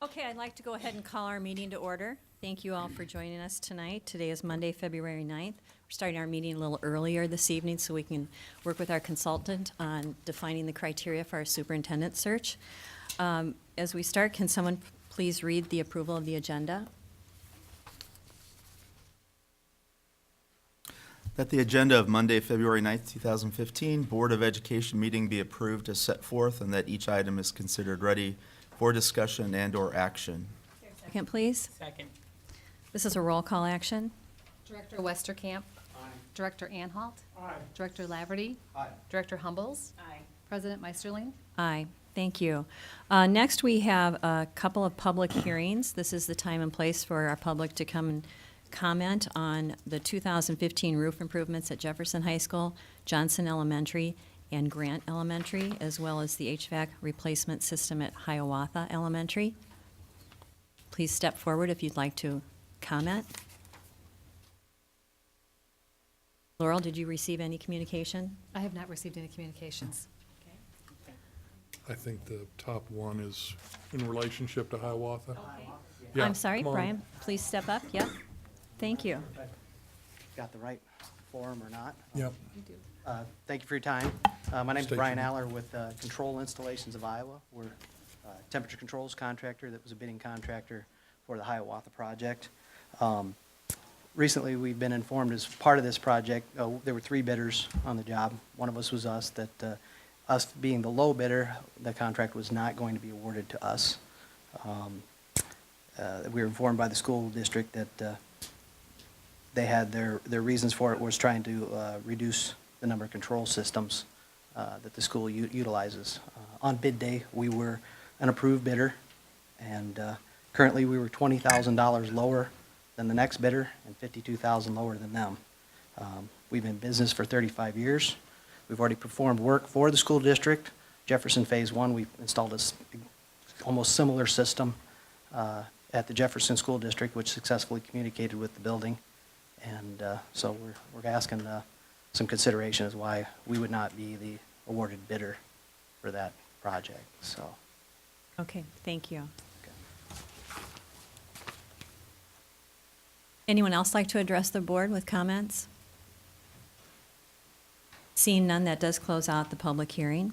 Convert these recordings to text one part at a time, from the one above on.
Okay, I'd like to go ahead and call our meeting to order. Thank you all for joining us tonight. Today is Monday, February 9th. We're starting our meeting a little earlier this evening so we can work with our consultant on defining the criteria for our superintendent search. As we start, can someone please read the approval of the agenda? That the agenda of Monday, February 9th, 2015, Board of Education meeting be approved as set forth, and that each item is considered ready for discussion and/or action. Second, please. Second. This is a roll call action. Director Westerkamp. Aye. Director Anhalt. Aye. Director Laverty. Aye. Director Humbles. Aye. President Meisterling. Aye, thank you. Next, we have a couple of public hearings. This is the time and place for our public to come and comment on the 2015 roof improvements at Jefferson High School, Johnson Elementary, and Grant Elementary, as well as the HVAC replacement system at Hiawatha Elementary. Please step forward if you'd like to comment. Laurel, did you receive any communication? I have not received any communications. I think the top one is in relationship to Hiawatha. Yeah, I'm sorry, come on. Brian, please step up. Yep, thank you. Got the right form or not. Yep. You do. Thank you for your time. My name's State Brian your name. Aller with Control Installations of Iowa. We're a temperature controls contractor that was a bidding contractor for the Hiawatha project. Recently, we've been informed as part of this project, there were 3 bidders on the job. One of us was us, that us being the low bidder, the contract was not going to be awarded to us. We were informed by the school district that they had their reasons for it was trying to reduce the number of control systems that the school utilizes. On bid day, we were an approved bidder, and currently we were $20,000 lower than the next bidder and $52,000 lower than them. We've been in business for 35 years. We've already performed work for the school district. Jefferson Phase 1, we installed a almost similar system at the Jefferson School District, which successfully communicated with the building. And so we're asking some consideration as why we would not be the awarded bidder for that project, so. Okay, thank you. Okay. Anyone else like to address the board with comments? Seeing none, that does close out the public hearing.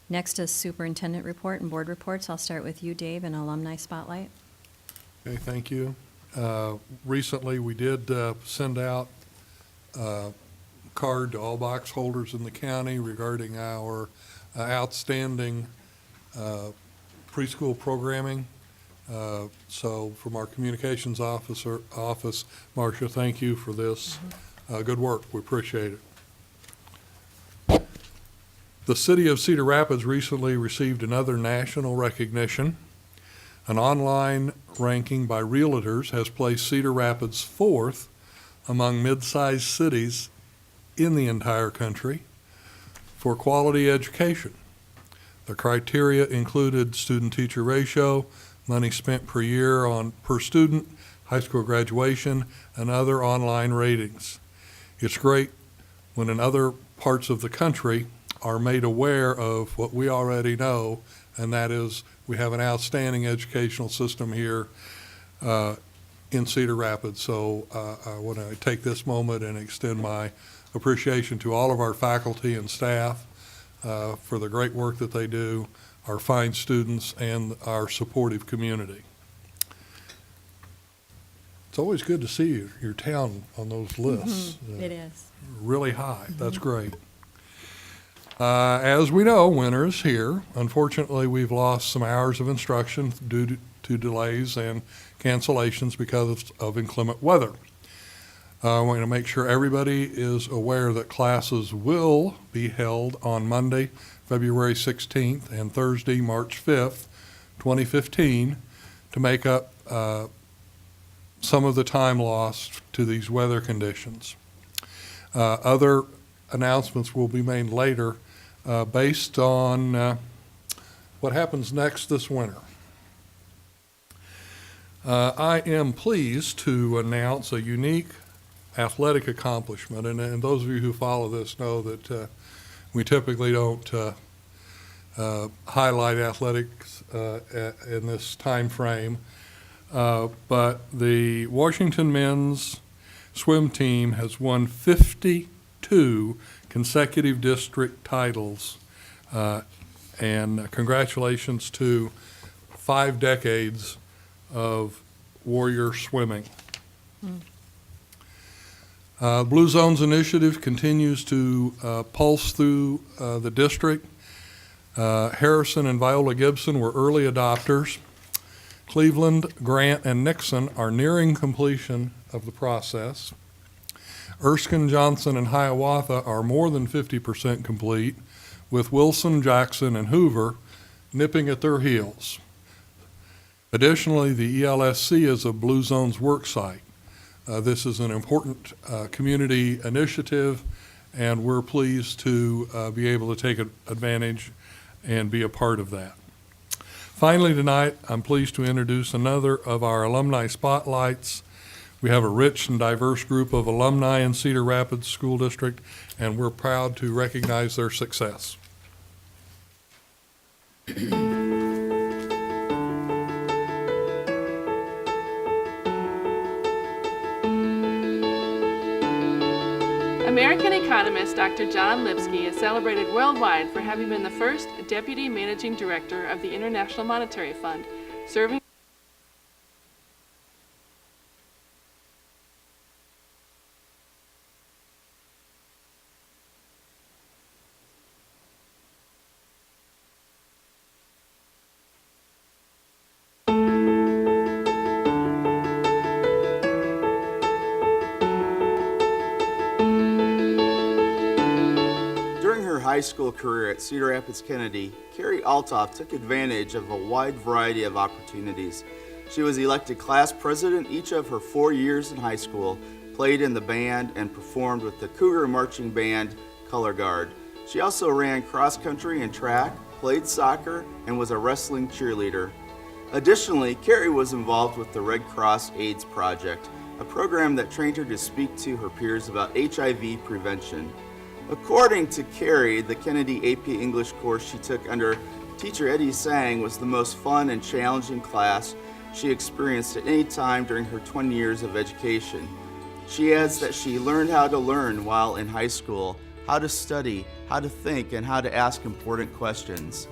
Next is superintendent report and board reports. I'll start with you, Dave, and alumni spotlight. Okay, thank you. Recently, we did send out a card to all box holders in the county regarding our outstanding preschool programming. So from our communications office, Marcia, thank you for this good work. We appreciate it. The city of Cedar Rapids recently received another national recognition. An online ranking by Realtors has placed Cedar Rapids 4th among mid-sized cities in the entire country for quality education. The criteria included student-teacher ratio, money spent per year per student, high school graduation, and other online ratings. It's great when in other parts of the country are made aware of what we already know, and that is we have an outstanding educational system here in Cedar Rapids. So I want to take this moment and extend my appreciation to all of our faculty and staff for the great work that they do, our fine students, and our supportive community. It's always good to see your town on those lists. It is. Really high. That's great. As we know, winter is here. Unfortunately, we've lost some hours of instruction due to delays and cancellations because of inclement weather. I want to make sure everybody is aware that classes will be held on Monday, February 16th, and Thursday, March 5th, 2015, to make up some of the time lost to these weather conditions. Other announcements will be made later based on what happens next this winter. I am pleased to announce a unique athletic accomplishment, and those of you who follow this know that we typically don't highlight athletics in this time frame. But the Washington men's swim team has won 52 consecutive district titles. And congratulations to 5 decades of warrior swimming. Blue Zones Initiative continues to pulse through the district. Harrison and Viola Gibson were early adopters. Cleveland, Grant, and Nixon are nearing completion of the process. Erskine, Johnson, and Hiawatha are more than 50% complete, with Wilson, Jackson, and Hoover nipping at their heels. Additionally, the ELSC is a Blue Zones work site. This is an important community initiative, and we're pleased to be able to take advantage and be a part of that. Finally, tonight, I'm pleased to introduce another of our alumni spotlights. We have a rich and diverse group of alumni in Cedar Rapids School District, and we're proud to recognize their success. American economist Dr. John Lipsky is celebrated worldwide for having been the first deputy managing director of the International Monetary Fund, serving high school career at Cedar Rapids Kennedy, Carrie Altoff took advantage of a wide variety of opportunities. She was elected class president each of her 4 years in high school, played in the band, and performed with the Cougar Marching Band Color Guard. She also ran cross country and track, played soccer, and was a wrestling cheerleader. Additionally, Carrie was involved with the Red Cross AIDS Project, a program that trained her to speak to her peers about HIV prevention. According to Carrie, the Kennedy AP English course she took under teacher Eddie Sang was the most fun and challenging class she experienced at any time during her 20 years of education. She adds that she learned how to learn while in high school, how to study, how to think, and how to ask important questions.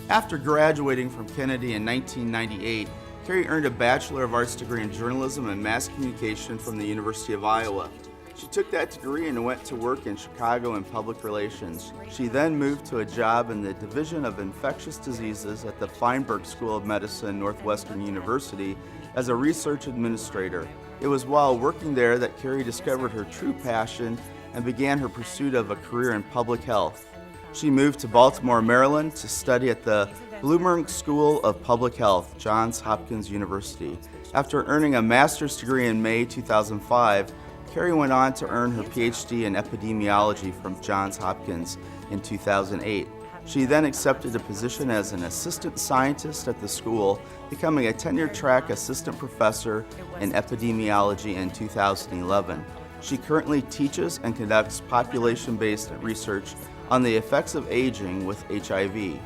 After graduating from Kennedy in 1998, Carrie earned a Bachelor of Arts degree in journalism and mass communication from the University of Iowa. She took that degree and went to work in Chicago in public relations. She then moved to a job in the Division of Infectious Diseases at the Feinberg School of Medicine, Northwestern University, as a research administrator. It was while working there that Carrie discovered her true passion and began her pursuit of a career in public health. She moved to Baltimore, Maryland to study at the Bloomberg School of Public Health, Johns Hopkins University. After earning a master's degree in May 2005, Carrie went on to earn her PhD in epidemiology from Johns Hopkins in 2008. She then accepted a position as an assistant scientist at the school, becoming a tenure-track assistant professor in epidemiology in 2011. She currently teaches and conducts population-based research on the effects of aging with HIV.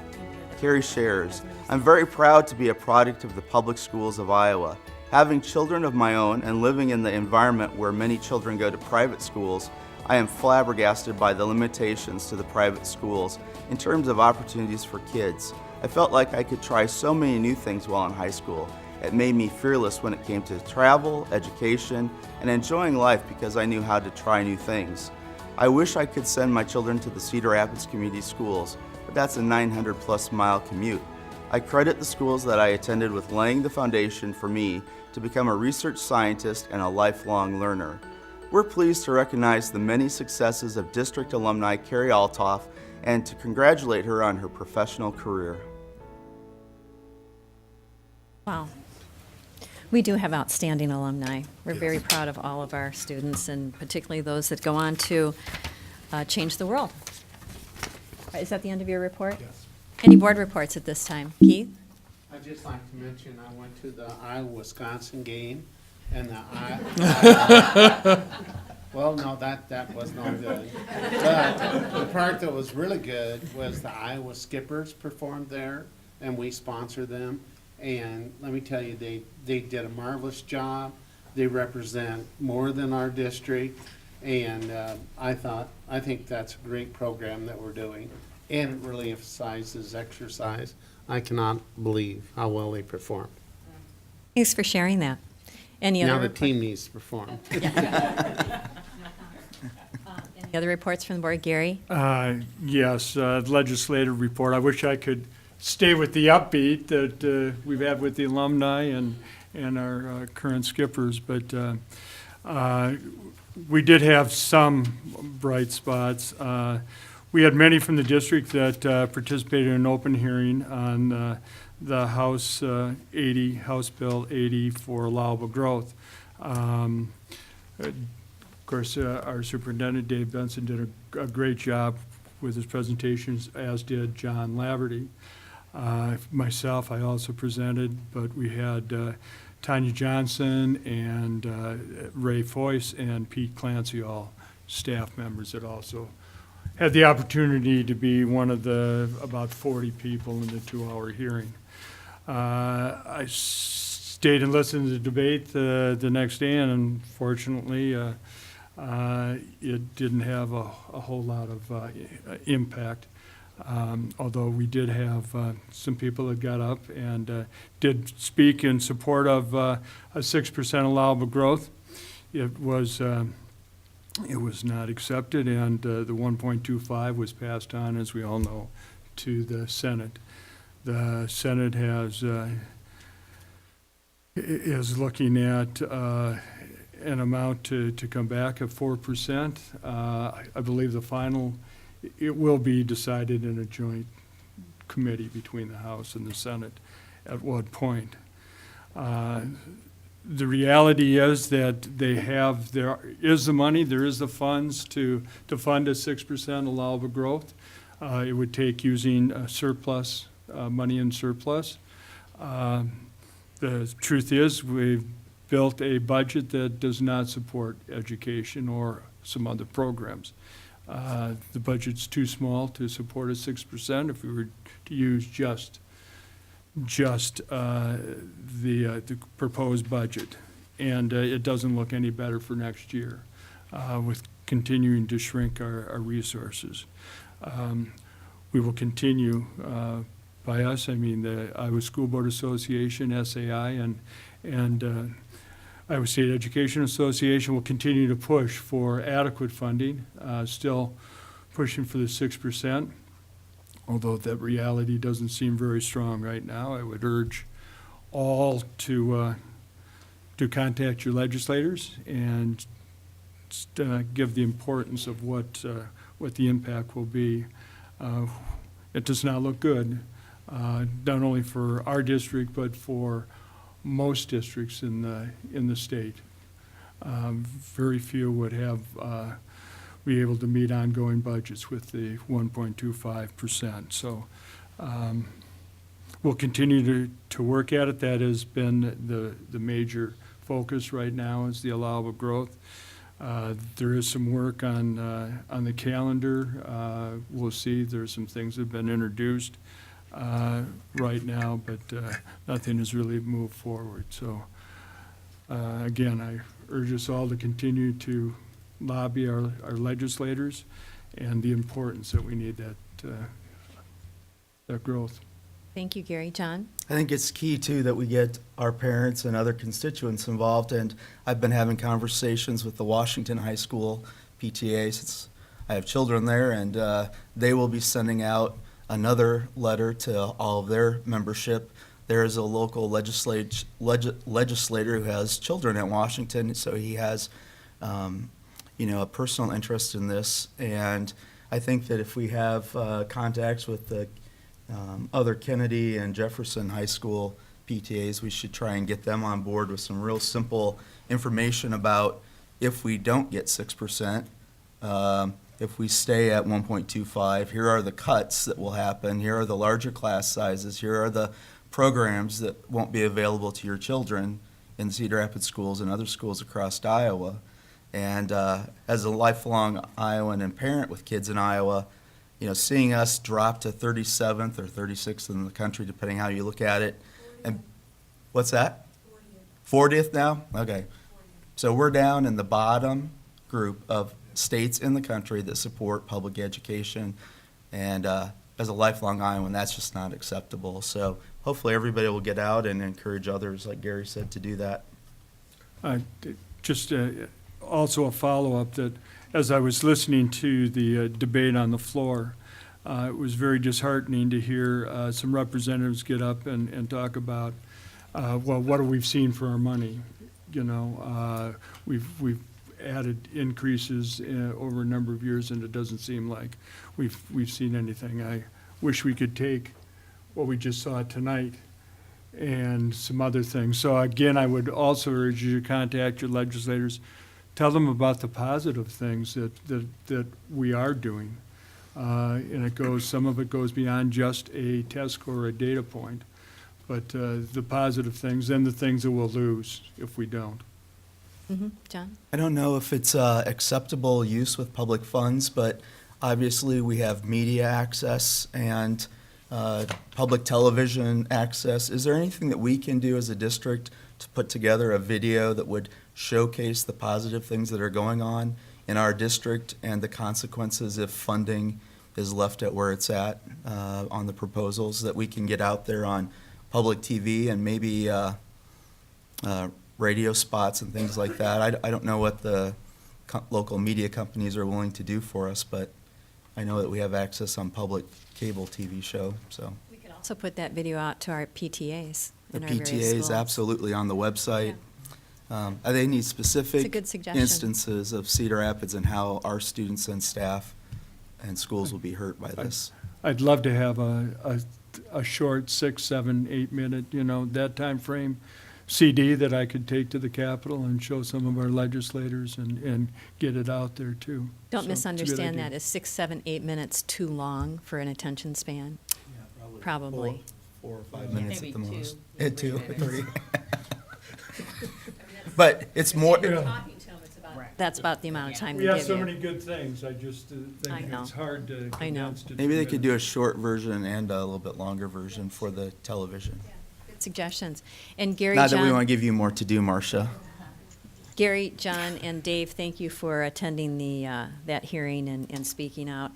Carrie shares, "I'm very proud to be a product of the public schools of Iowa. Having children of my own and living in the environment where many children go to private schools, I am flabbergasted by the limitations to the private schools in terms of opportunities for kids. I felt like I could try so many new things while in high school. It made me fearless when it came to travel, education, and enjoying life because I knew how to try new things. I wish I could send my children to the Cedar Rapids Community Schools, but that's a 900-plus mile commute. I credit the schools that I attended with laying the foundation for me to become a research scientist and a lifelong learner." We're pleased to recognize the many successes of district alumni Carrie Altoff and to congratulate her on her professional career. Wow. We do have outstanding alumni. We're Yes. very proud of all of our students, and particularly those that go on to change the world. Is that the end of your report? Yes. Any board reports at this time? Keith? I'd just like to mention, I went to the Iowa-Wisconsin game, and Well, no, that was not good. But the part that was really good was the Iowa Skippers performed there, and we sponsor them. And let me tell you, they did a marvelous job. They represent more than our district, and I think that's a great program that we're doing, and it really emphasizes exercise. I cannot believe how well they performed. Thanks for sharing that. Any other Now the report- team needs to perform. Any other reports from the board? Gary? Yes, legislative report. I wish I could stay with the upbeat that we've had with the alumni and our current skippers, but we did have some bright spots. We had many from the district that participated in an open hearing on the House Bill 80 for allowable growth. Of course, our superintendent, Dave Benson, did a great job with his presentations, as did John Laverty. Myself, I also presented, but we had Tanya Johnson and Ray Foyce and Pete Clancy, all staff members that also had the opportunity to be one of the about 40 people in the 2-hour hearing. I stayed and listened to the debate the next day, and unfortunately, it didn't have a whole lot of impact. Although we did have some people that got up and did speak in support of a 6% allowable growth. It was not accepted, and the 1.25 was passed on, as we all know, to the Senate. The Senate is looking at an amount to come back of 4%. I believe the final, it will be decided in a joint committee between the House and the Senate at what point. The reality is that there is the money, there is the funds to fund a 6% allowable growth. It would take using surplus, money in surplus. The truth is, we've built a budget that does not support education or some other programs. The budget's too small to support a 6% if we were to use just the proposed budget. And it doesn't look any better for next year with continuing to shrink our resources. We will continue, by us, I mean the Iowa School Board Association, SAI, and Iowa State Education Association will continue to push for adequate funding, still pushing for the 6%, although that reality doesn't seem very strong right now. I would urge all to contact your legislators and give the importance of what the impact will be. It does not look good, not only for our district, but for most districts in the state. Very few would be able to meet ongoing budgets with the 1.25%. So we'll continue to work at it. That has been the major focus right now, is the allowable growth. There is some work on the calendar. We'll see. There's some things that have been introduced right now, but nothing has really moved forward. So again, I urge us all to continue to lobby our legislators and the importance that we need that growth. Thank you, Gary. John? I think it's key, too, that we get our parents and other constituents involved, and I've been having conversations with the Washington High School PTA since I have children there, and they will be sending out another letter to all of their membership. There is a local legislator who has children in Washington, so he has a personal interest in this, and I think that if we have contacts with the other Kennedy and Jefferson High School PTAs, we should try and get them on board with some real simple information about if we don't get 6%, if we stay at 1.25, here are the cuts that will happen, here are the larger class sizes, here are the programs that won't be available to your children in Cedar Rapids schools and other schools across Iowa. And as a lifelong Iowan and parent with kids in Iowa, you know, seeing us drop to 37th or 36th in the country, depending how you look at it. And what's that? 40th now? Okay. So we're down in the bottom group of states in the country that support public education. And as a lifelong Iowan, that's just not acceptable. So hopefully everybody will get out and encourage others, like Gary said, to do that. Just also a follow-up that as I was listening to the debate on the floor, it was very disheartening to hear some representatives get up and talk about, well, what have we seen for our money? You know, we've added increases over a number of years, and it doesn't seem like we've seen anything. I wish we could take what we just saw tonight and some other things. So again, I would also urge you to contact your legislators, tell them about the positive things that we are doing. And some of it goes beyond just a test score or a data point, but the positive things and the things that we'll lose if we don't. John? I don't know if it's acceptable use with public funds, but obviously we have media access and public television access. Is there anything that we can do as a district to put together a video that would showcase the positive things that are going on in our district and the consequences if funding is left at where it's at on the proposals, that we can get out there on public TV and maybe radio spots and things like that? I don't know what the local media companies are willing to do for us, but I know that we have access on public cable TV show, so. We could also put that video out to our PTAs The in our various PTAs, schools. absolutely, on the website. They need It's a specific good suggestion. instances of Cedar Rapids and how our students and staff and schools will be hurt by this. I'd love to have a short 6, 7, 8 minute, you know, that time frame CD that I could take to the Capitol and show some of our legislators and get it out there too. Don't So it's a good misunderstand idea. that. Is 6, 7, 8 minutes too long for an attention span? Probably. 4 or 5 minutes Maybe at the two. most. Yeah, 2, 3 3. But it's more, That's about the amount of time they We have give so you. many good things, I just I think know. it's hard to I know. condense it maybe they together. could do a short version and a little bit longer version for the television. Good suggestions. And Gary, Not that we want John, to give you more to do, Marcia. Gary, John, and Dave, thank you for attending that hearing and speaking out.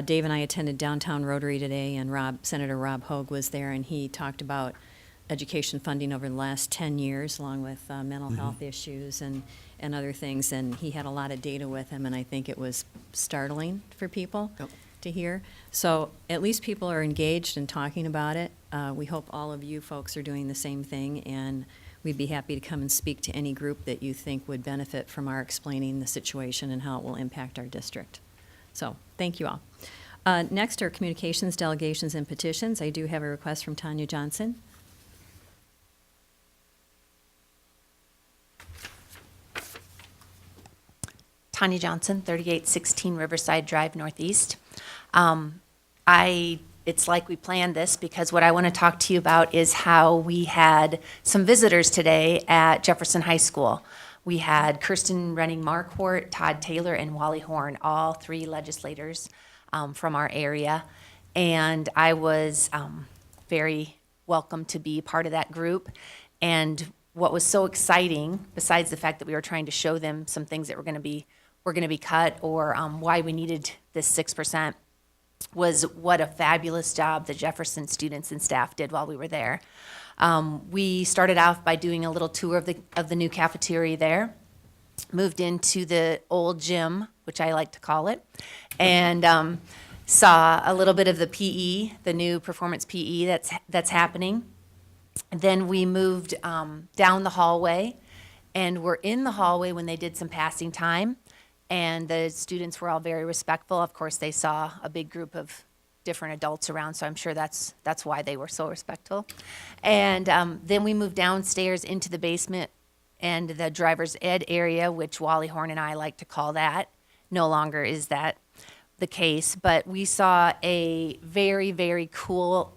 Dave and I attended Downtown Rotary today, and Senator Rob Hogue was there, and he talked about education funding over the last 10 years, along with mental health issues and other things, and he had a lot of data with him, and I think it was startling for people to hear. So at least people are engaged and talking about it. We hope all of you folks are doing the same thing, and we'd be happy to come and speak to any group that you think would benefit from our explaining the situation and how it will impact our district. So, thank you all. Next are communications, delegations, and petitions. I do have a request from Tanya Johnson. Tanya Johnson, 3816 Riverside Drive Northeast. It's like we planned this because what I want to talk to you about is how we had some visitors today at Jefferson High School. We had Kirsten Renning Marquardt, Todd Taylor, and Wally Horn, all 3 legislators from our area. And I was very welcome to be part of that group. And what was so exciting, besides the fact that we were trying to show them some things that were going to be cut or why we needed this 6%, was what a fabulous job the Jefferson students and staff did while we were there. We started off by doing a little tour of the new cafeteria there, moved into the old gym, which I like to call it, and saw a little bit of the PE, the new performance PE that's happening. Then we moved down the hallway, and we're in the hallway when they did some passing time. And the students were all very respectful. Of course, they saw a big group of different adults around, so I'm sure that's why they were so respectful. And then we moved downstairs into the basement and the driver's ed area, which Wally Horn and I like to call that. No longer is that the case, but we saw a very, very cool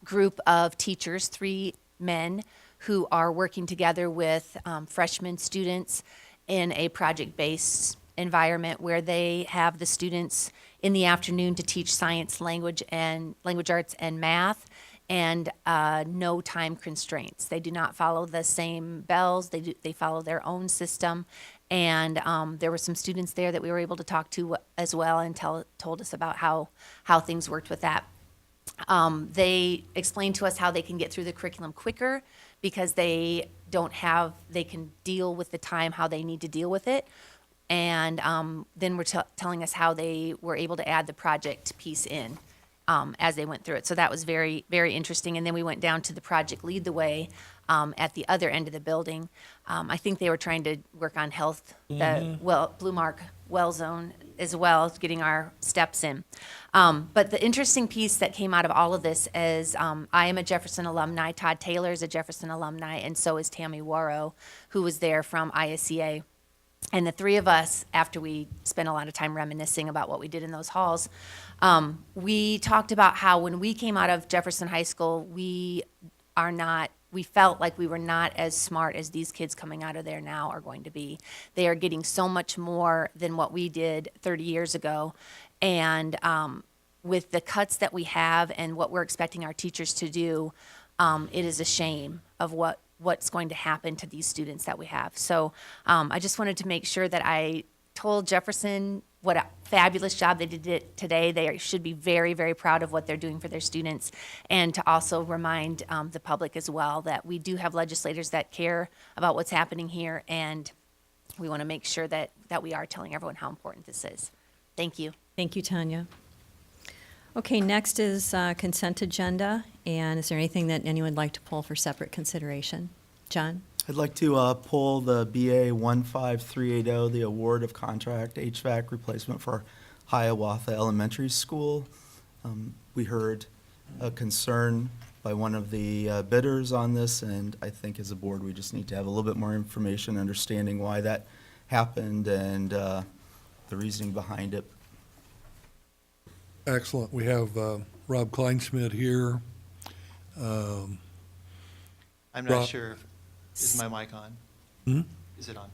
group of teachers, 3 men, who are working together with freshman students in a project-based environment where they have the students in the afternoon to teach science, language arts, and math, and no time constraints. They do not follow the same bells. They follow their own system. And there were some students there that we were able to talk to as well and told us about how things worked with that. They explained to us how they can get through the curriculum quicker because they can deal with the time how they need to deal with it. And then we're telling us how they were able to add the project piece in as they went through it. So that was very, very interesting. And then we went down to the project Lead the Way at the other end of the building. I think they were trying to work on health, the Blue Mark well zone as well, getting our steps in. But the interesting piece that came out of all of this is I am a Jefferson alumni. Todd Taylor is a Jefferson alumni, and so is Tammy Warrow, who was there from ISCA. And the three of us, after we spent a lot of time reminiscing about what we did in those halls, we talked about how when we came out of Jefferson High School, we felt like we were not as smart as these kids coming out of there now are going to be. They are getting so much more than what we did 30 years ago. And with the cuts that we have and what we're expecting our teachers to do, it is a shame of what's going to happen to these students that we have. So I just wanted to make sure that I told Jefferson what a fabulous job they did today. They should be very, very proud of what they're doing for their students, and to also remind the public as well that we do have legislators that care about what's happening here, and we want to make sure that we are telling everyone how important this is. Thank you. Thank you, Tanya. Okay, next is consent agenda, and is there anything that anyone would like to pull for separate consideration? John? I'd like to pull the BA 15380, the award of contract HVAC replacement for Hiawatha Elementary School. We heard a concern by one of the bidders on this, and I think as a board, we just need to have a little bit more information, understanding why that happened and the reasoning behind it. Excellent. We have Rob Kleinschmidt here. I'm Rob- not sure, is my mic on? Is it on?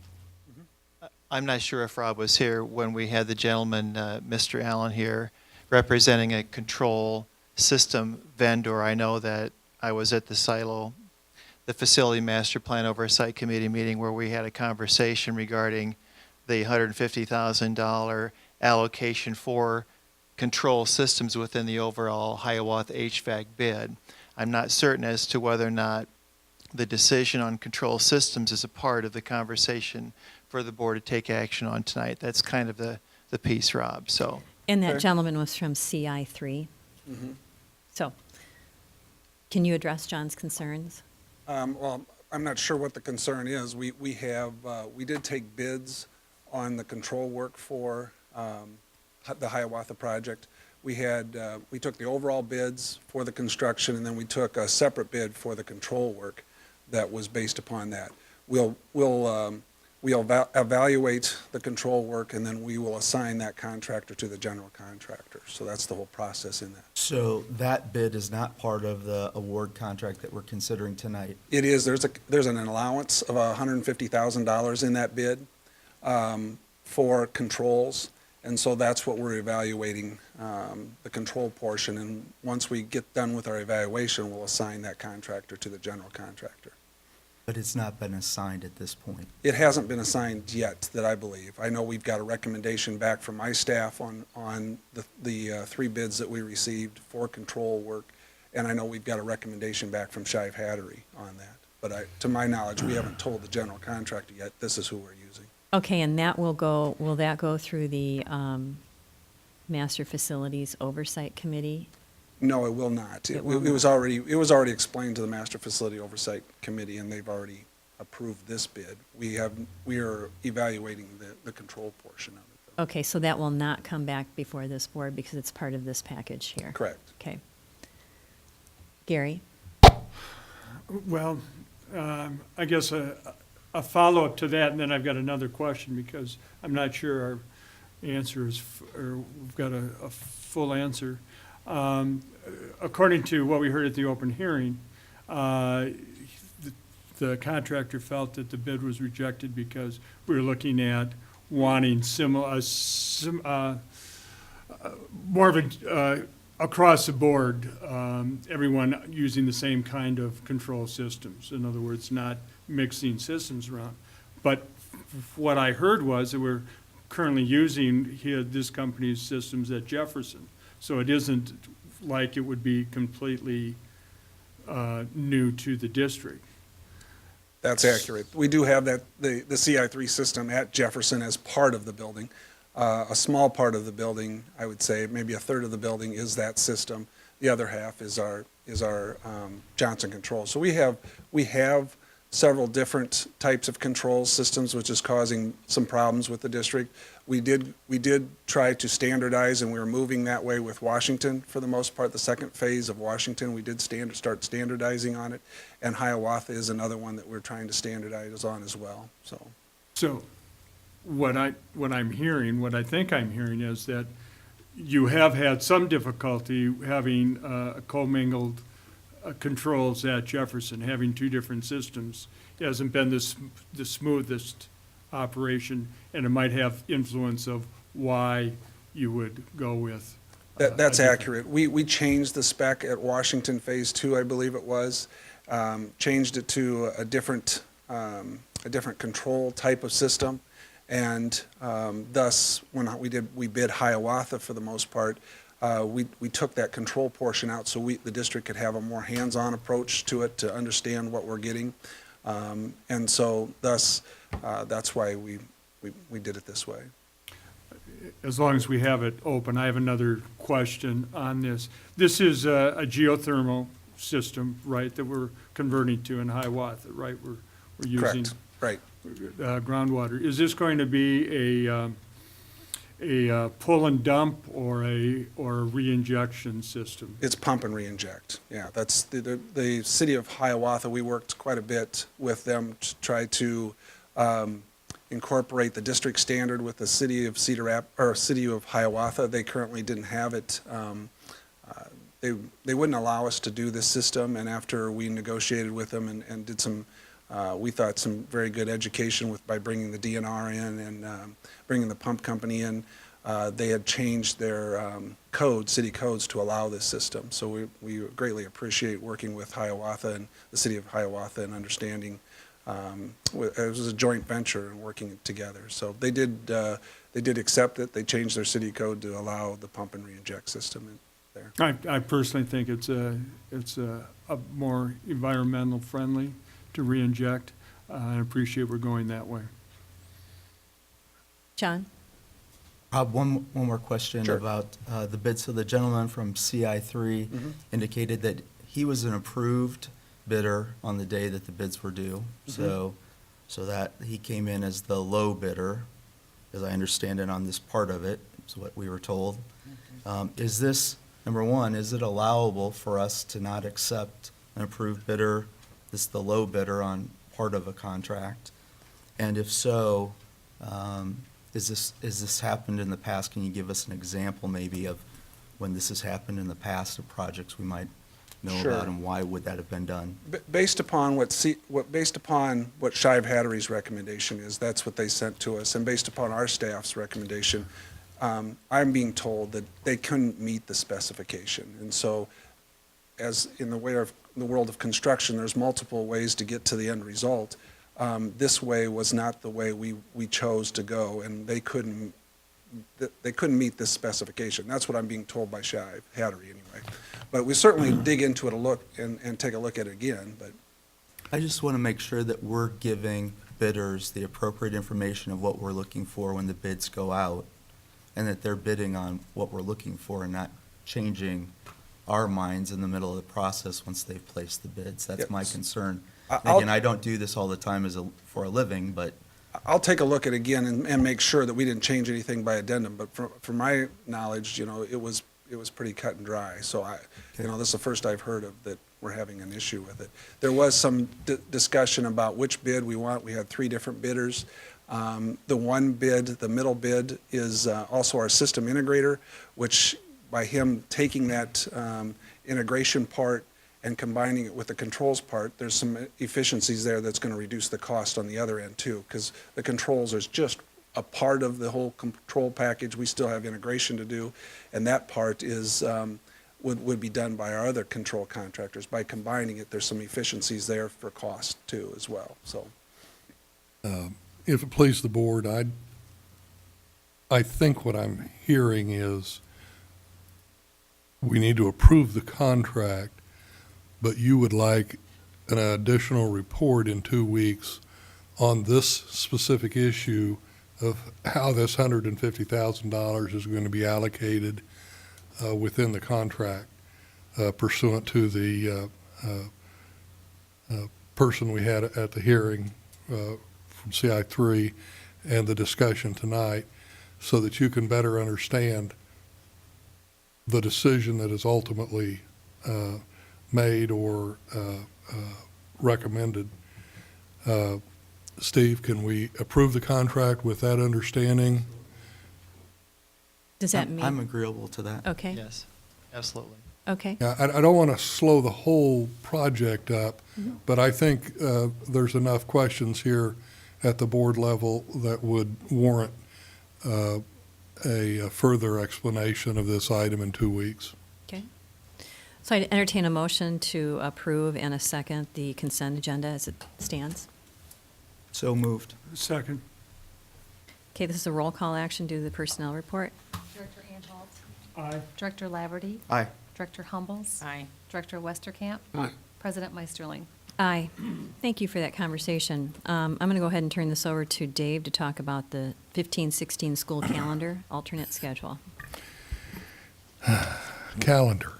I'm not sure if Rob was here when we had the gentleman, Mr. Allen here, representing a control system vendor. I know that I was at the silo, the Facility Master Plan Oversight Committee meeting where we had a conversation regarding the $150,000 allocation for control systems within the overall Hiawatha HVAC bid. I'm not certain as to whether or not the decision on control systems is a part of the conversation for the board to take action on tonight. That's kind of the piece, Rob, so. And that Fair. gentleman was from CI3. So, can you address John's concerns? Well, I'm not sure what the concern is. We did take bids on the control work for the Hiawatha project. We took the overall bids for the construction, and then we took a separate bid for the control work that was based upon that. We'll evaluate the control work, and then we will assign that contractor to the general contractor. So that's the whole process in that. So that bid is not part of the award contract that we're considering tonight. It is. There's an allowance of $150,000 in that bid for controls. And so that's what we're evaluating, the control portion. And once we get done with our evaluation, we'll assign that contractor to the general contractor. But it's not been assigned at this point. It hasn't been assigned yet, that I believe. I know we've got a recommendation back from my staff on the three bids that we received for control work. And I know we've got a recommendation back from Shive Hattery on that. But to my knowledge, we haven't told the general contractor yet, this is who we're using. Okay, and will that go through the Master Facilities Oversight Committee? No, it will not. It It will was already explained to the Master Facility Oversight Committee, and they've already approved this bid. We are evaluating the control portion of it. Okay, so that will not come back before this board because it's part of this package here? Correct. Okay. Gary? Well, I guess a follow-up to that, and then I've got another question because I'm not sure our answer is, or we've got a full answer. According to what we heard at the open hearing, the the contractor felt that the bid was rejected because we were looking at wanting more of a, across the board, everyone using the same kind of control systems. In other words, not mixing systems around. But what I heard was that we're currently using this company's systems at Jefferson. So it isn't like it would be completely new to the district. That's accurate. We do have the CI3 system at Jefferson as part of the building. A small part of the building, I would say, maybe a third of the building is that system. The other half is our Johnson Controls. So we have several different types of control systems, which is causing some problems with the district. We did try to standardize, and we were moving that way with Washington for the most part. The second phase of Washington, we did start standardizing on it, and Hiawatha is another one that we're trying to standardize on as well. So what I think I'm hearing is that you have had some difficulty having commingled controls at Jefferson. Having two different systems hasn't been the smoothest operation, and it might have influence of why you would go with. That's accurate. We changed the spec at Washington Phase 2, I believe it was, changed it to a different control type of system, and thus when we bid Hiawatha for the most part, we took that control portion out so the district could have a more hands-on approach to it to understand what we're getting, and so thus that's why we did it this way. As long as we have it open, I have another question on this. This is a geothermal system, right, that we're converting to in Hiawatha, right? We're using Correct. Right. Groundwater. Is this going to be a pull and dump or a re-injection system? It's pump and re-inject. Yeah, that's the city of Hiawatha. We worked quite a bit with them to try to incorporate the district standard with the city of city of Hiawatha. They currently didn't have it. They wouldn't allow us to do this system, and after we negotiated with them and did some, we thought some very good education by bringing the DNR in and bringing the pump company in, they had changed their city codes to allow this system. So we greatly appreciate working with Hiawatha and the city of Hiawatha and understanding. It was a joint venture and working together. So they did accept it. They changed their city code to allow the pump and re-inject system in there. I personally think it's a more environmental friendly to re-inject. I appreciate we're going that way. John? One more question Sure. about the bid. So the gentleman from CI3 indicated that he was an approved bidder on the day that the bids were due. So that he came in as the low bidder, as I understand it, on this part of it, is what we were told. Is this, number one, is it allowable for us to not accept an approved bidder, this the low bidder on part of a contract? And if so, is this happened in the past? Can you give us an example maybe of when this has happened in the past of projects we might know Sure. about, and why would that have been done? Based upon what Shive Hattery's recommendation is, that's what they sent to us, and based upon our staff's recommendation, I'm being told that they couldn't meet the specification. And so, as in the world of construction, there's multiple ways to get to the end result. This way was not the way we chose to go, and they couldn't meet this specification. That's what I'm being told by Shive Hattery anyway. But we certainly dig into it and take a look at it again. But I just want to make sure that we're giving bidders the appropriate information of what we're looking for when the bids go out, and that they're bidding on what we're looking for and not changing our minds in the middle of the process once they've placed the bids. That's my concern. Again, I don't do this all the time for a living, but I'll take a look at it again and make sure that we didn't change anything by addendum. But from my knowledge, it was pretty cut and dry. So this is the first I've heard of that we're having an issue with it. There was some discussion about which bid we want. We had 3 different bidders. The one bid, the middle bid, is also our system integrator, which by him taking that integration part and combining it with the controls part, there's some efficiencies there that's going to reduce the cost on the other end too, because the controls is just a part of the whole control package. We still have integration to do, and that part is, would be done by our other control contractors. By combining it, there's some efficiencies there for cost too as well, so. If it pleases the board, I think what I'm hearing is we need to approve the contract, but you would like an additional report in 2 weeks on this specific issue of how this $150,000 is going to be allocated within the contract pursuant to the person we had at the hearing from CI3 and the discussion tonight, so that you can better understand the decision that is ultimately made or recommended. Steve, can we approve the contract with that understanding? Does that mean? I'm agreeable to that. Okay, Yes, absolutely. okay. Yeah, I don't want to slow the whole project up, but I think there's enough questions here at the board level that would warrant a further explanation of this item in 2 weeks. Okay. So I'd entertain a motion to approve and a second the consent agenda as it stands. So moved. Second. Okay, this is a roll call action due to the personnel report. Director Anhalt. Aye. Director Laverty. Aye. Director Humbles. Aye. Director Westerkamp. Aye. President Meisterling. Aye. Thank you for that conversation. I'm going to go ahead and turn this over to Dave to talk about the 15-16 school calendar alternate schedule. Calendar.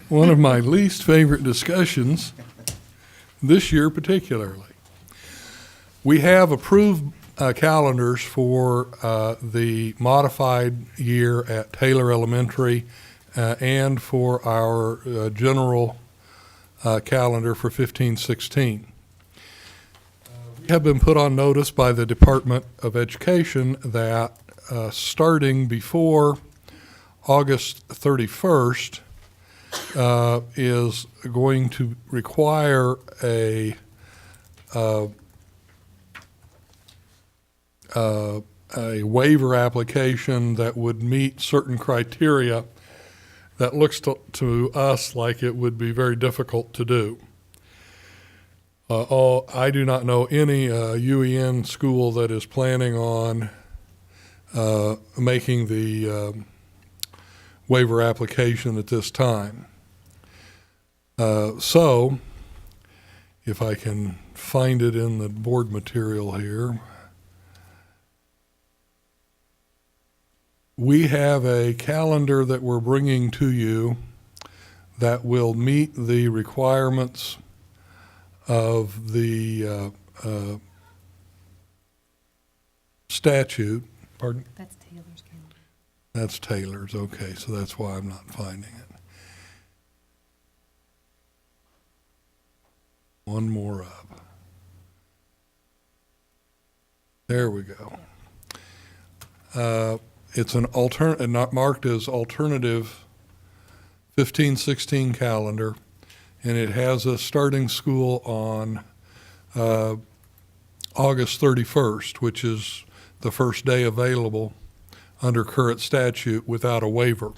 One of my least favorite discussions, this year particularly. We have approved calendars for the modified year at Taylor Elementary and for our general calendar for 15-16. We have been put on notice by the Department of Education that starting before August 31st is going to require a waiver application that would meet certain criteria that looks to us like it would be very difficult to do. I do not know any UEN school that is planning on making the waiver application at this time. So, if I can find it in the board material here, we have a calendar that we're bringing to you that will meet the requirements of the statute. Pardon? That's Taylor's calendar. That's Taylor's, okay, so that's why I'm not finding it. One more up. There we go. It's an not marked as alternative 15-16 calendar, and it has us starting school on August 31st, which is the first day available under current statute without a waiver.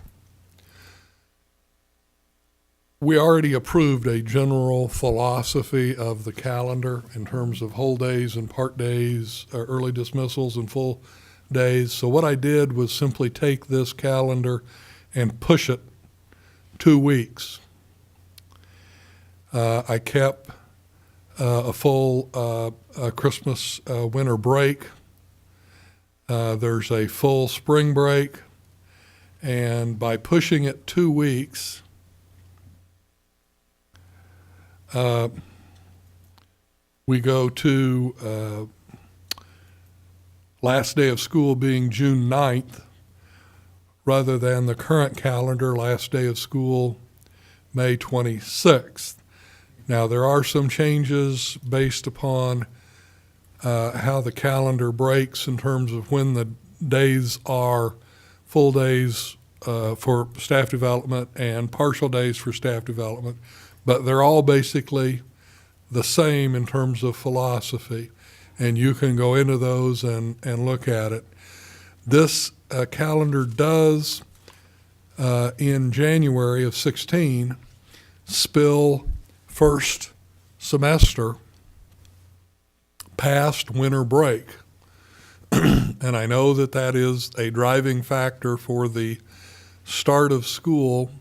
We already approved a general philosophy of the calendar in terms of whole days and part days, early dismissals and full days. So what I did was simply take this calendar and push it 2 weeks. I kept a full Christmas winter break. There's a full spring break. And by pushing it 2 weeks, we go to last day of school being June 9th, rather than the current calendar, last day of school, May 26th. Now, there are some changes based upon how the calendar breaks in terms of when the days are full days for staff development and partial days for staff development, but they're all basically the same in terms of philosophy, and you can go into those and look at it. This calendar does, in January of 16, spill first semester past winter break. And I know that that is a driving factor for the start of school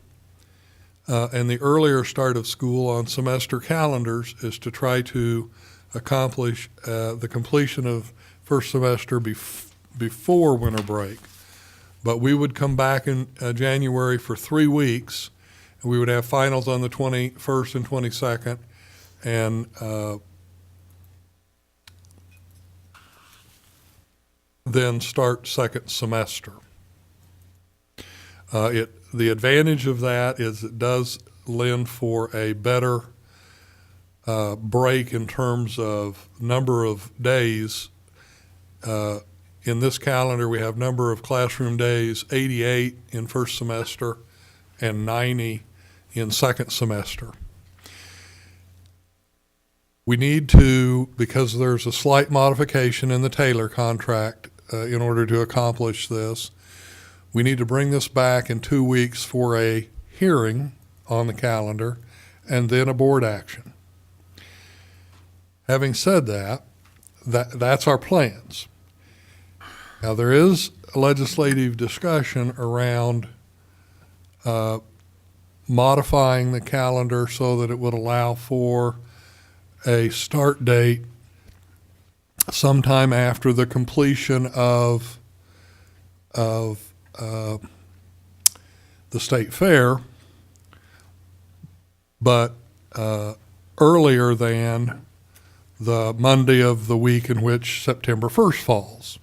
and the earlier start of school on semester calendars is to try to accomplish the completion of first semester before winter break. But we would come back in January for 3 weeks, and we would have finals on the 21st and 22nd, and then start second semester. The advantage of that is it does lend for a better break in terms of number of days. In this calendar, we have number of classroom days, 88 in first semester and 90 in second semester. We need to, because there's a slight modification in the Taylor contract in order to accomplish this, we need to bring this back in 2 weeks for a hearing on the calendar and then a board action. Having said that, that's our plans. Now, there is a legislative discussion around modifying the calendar so that it would allow for a start date sometime after the completion of the state fair, but earlier than the Monday of the week in which September 1st falls.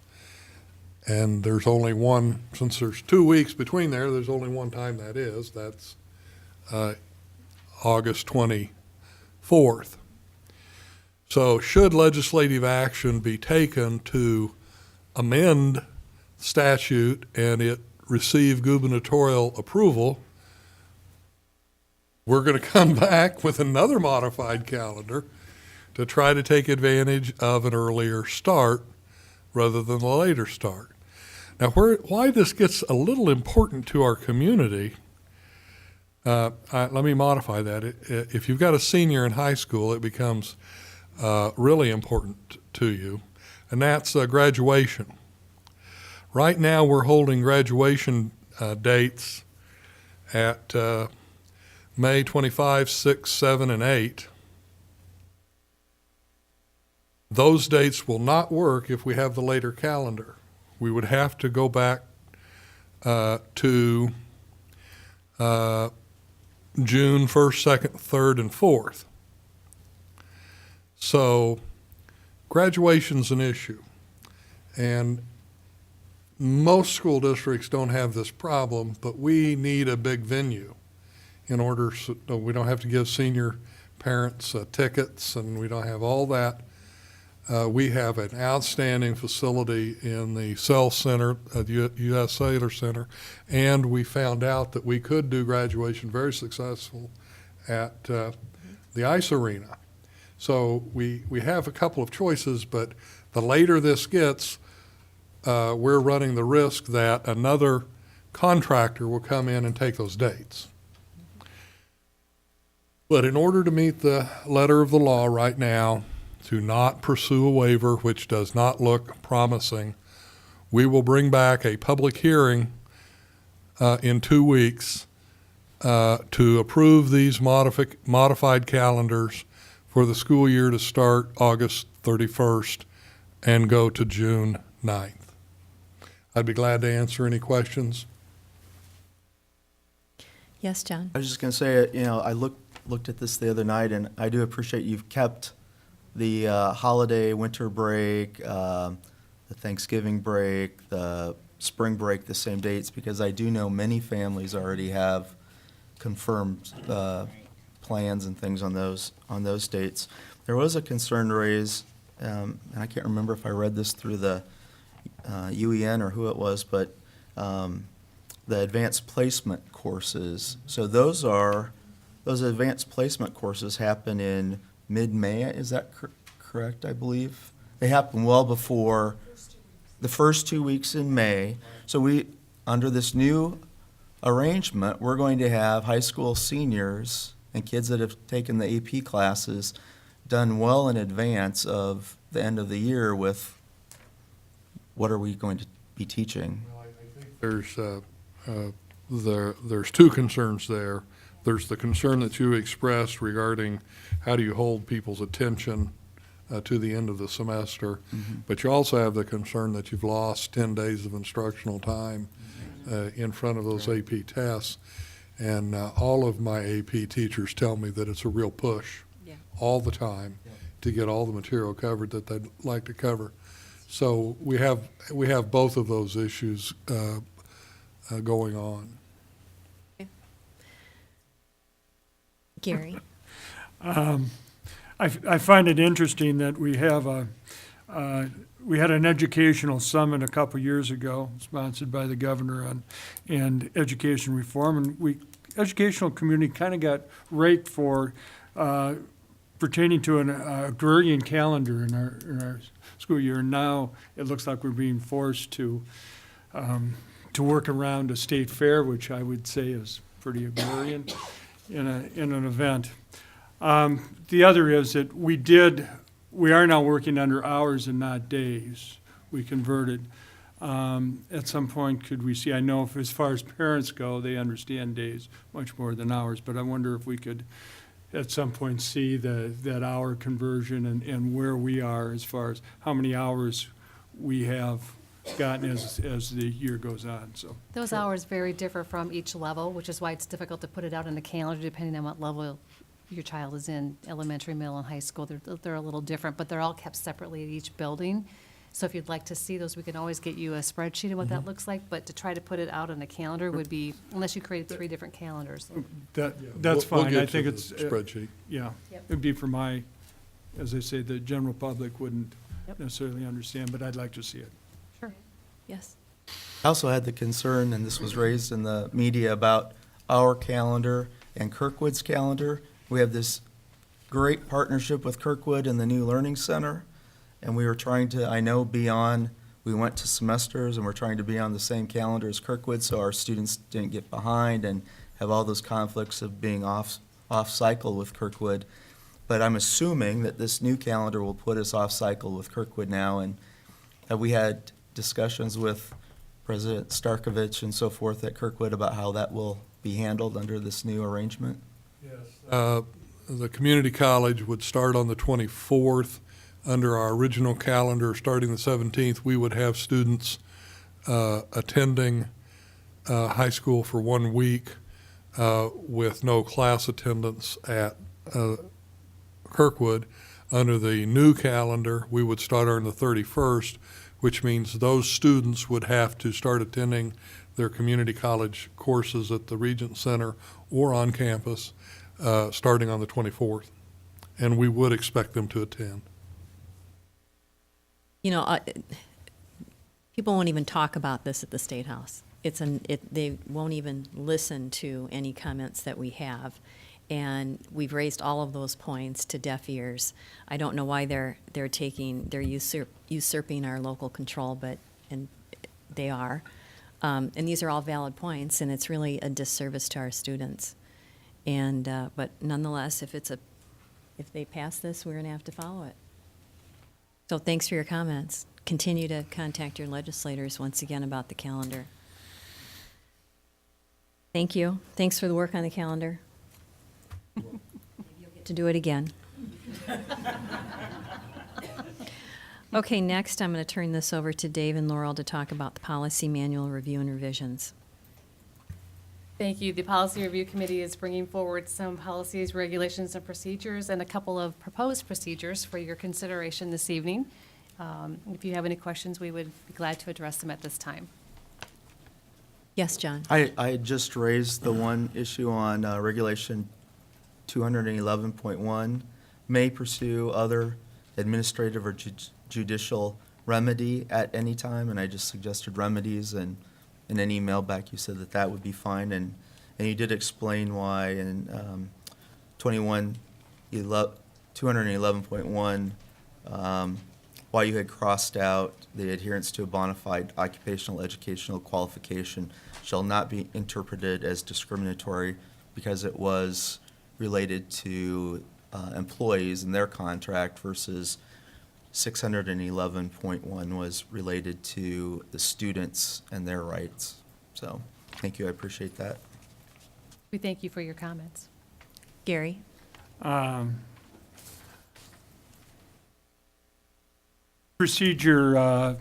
And there's only one, since there's 2 weeks between there's only one time that is. That's August 24th. So should legislative action be taken to amend statute and it receive gubernatorial approval, we're going to come back with another modified calendar to try to take advantage of an earlier start rather than a later start. Now, why this gets a little important to our community, let me modify that. If you've got a senior in high school, it becomes really important to you, and that's graduation. Right now, we're holding graduation dates at May 25, 6, 7, and 8. Those dates will not work if we have the later calendar. We would have to go back to June 1st, 2nd, 3rd, and 4th. So graduation's an issue. And most school districts don't have this problem, but we need a big venue in order so we don't have to give senior parents tickets and we don't have all that. We have an outstanding facility in the Cell Center, the U.S. Cellular Center, and we found out that we could do graduation very successful at the ice arena. So we have a couple of choices, but the later this gets, we're running the risk that another contractor will come in and take those dates. But in order to meet the letter of the law right now, to not pursue a waiver which does not look promising, we will bring back a public hearing in 2 weeks to approve these modified calendars for the school year to start August 31st and go to June 9th. I'd be glad to answer any questions. Yes, John? I was just going to say, I looked at this the other night, and I do appreciate you've kept the holiday, winter break, the Thanksgiving break, the spring break, the same dates, because I do know many families already have confirmed plans and things on those dates. There was a concern raised, and I can't remember if I read this through the UEN or who it was, but the advanced placement courses. So those advanced placement courses happen in mid-May, is that correct, I believe? They happen well before the first 2 weeks in May. So under this new arrangement, we're going to have high school seniors and kids that have taken the AP classes done well in advance of the end of the year with what are we going to be teaching? There's two concerns there. There's the concern that you expressed regarding how do you hold people's attention to the end of the semester. But you also have the concern that you've lost 10 days of instructional time in front of those AP tests. And all of my AP teachers tell me that it's a real push all the time to get all the material covered that they'd like to cover. So we have both of those issues going on. Gary? I find it interesting that we have we had an educational summit a couple years ago, sponsored by the governor and education reform, and educational community kind of got raked for pertaining to an agrarian calendar in our school year. Now it looks like we're being forced to work around a state fair, which I would say is pretty agrarian in an event. The other is that we are now working under hours and not days. We converted. At some point, could we see, I know if, as far as parents go, they understand days much more than hours, but I wonder if we could at some point see that hour conversion and where we are as far as how many hours we have gotten as the year goes on, so. Those hours vary differ from each level, which is why it's difficult to put it out in the calendar depending on what level your child is in, elementary, middle, and high school. They're a little different, but they're all kept separately at each building. So if you'd like to see those, we can always get you a spreadsheet of what that looks like, but to try to put it out on a calendar would be, unless you created 3 different calendars. That's We'll fine. get I think to it's, the spreadsheet. yeah. Yep. It'd be for as I say, the general public wouldn't Yep. necessarily understand, but I'd like to see it. Sure. Yes. I also had the concern, and this was raised in the media, about our calendar and Kirkwood's calendar. We have this great partnership with Kirkwood and the new Learning Center, and we were trying to, we went to semesters and we're trying to be on the same calendar as Kirkwood so our students didn't get behind and have all those conflicts of being off cycle with Kirkwood. But I'm assuming that this new calendar will put us off cycle with Kirkwood now, and have we had discussions with President Starkovich and so forth at Kirkwood about how that will be handled under this new arrangement? Yes. The community college would start on the 24th. Under our original calendar, starting the 17th, we would have students attending high school for 1 week with no class attendance at Kirkwood. Under the new calendar, we would start on the 31st, which means those students would have to start attending their community college courses at the Regent Center or on campus starting on the 24th. And we would expect them to attend. You know, people won't even talk about this at the State House. They won't even listen to any comments that we have. And we've raised all of those points to deaf ears. I don't know why they're usurping our local control, and they are. And these are all valid points, and it's really a disservice to our students. And but nonetheless, if they pass this, we're going to have to follow it. So thanks for your comments. Continue to contact your legislators once again about the calendar. Thank you. Thanks for the work on the calendar. Maybe you'll get to do it again. Okay, next I'm going to turn this over to Dave and Laurel to talk about the policy manual review and revisions. Thank you. The Policy Review Committee is bringing forward some policies, regulations, and procedures, and a couple of proposed procedures for your consideration this evening. If you have any questions, we would be glad to address them at this time. Yes, John? I just raised the one issue on Regulation 211.1, may pursue other administrative or judicial remedy at any time, and I just suggested remedies, and in an email back, you said that that would be fine, and you did explain why in 211.1, why you had crossed out the adherence to a bona fide occupational educational qualification shall not be interpreted as discriminatory because it was related to employees and their contract versus 611.1 was related to the students and their rights. So, thank you, I appreciate that. We thank you for your comments. Gary? Procedure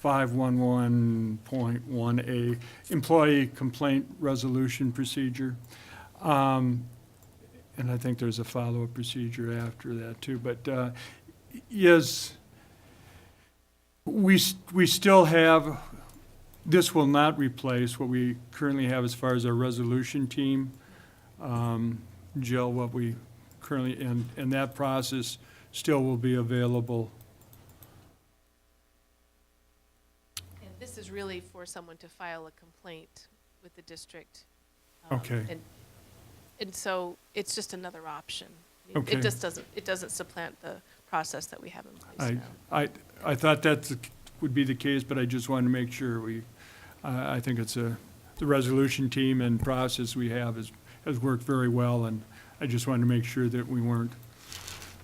511.1A, employee complaint resolution procedure. And I think there's a follow-up procedure after that too, but yes, we still have, this will not replace what we currently have as far as our resolution team. Jill, what we currently, and that process still will be available. And this is really for someone to file a complaint with the district. Okay. And so it's just another option. Okay. It just doesn't supplant the process that we have in place now. I thought that would be the case, but I just wanted to make sure I think it's the resolution team and process we have has worked very well, and I just wanted to make sure that we weren't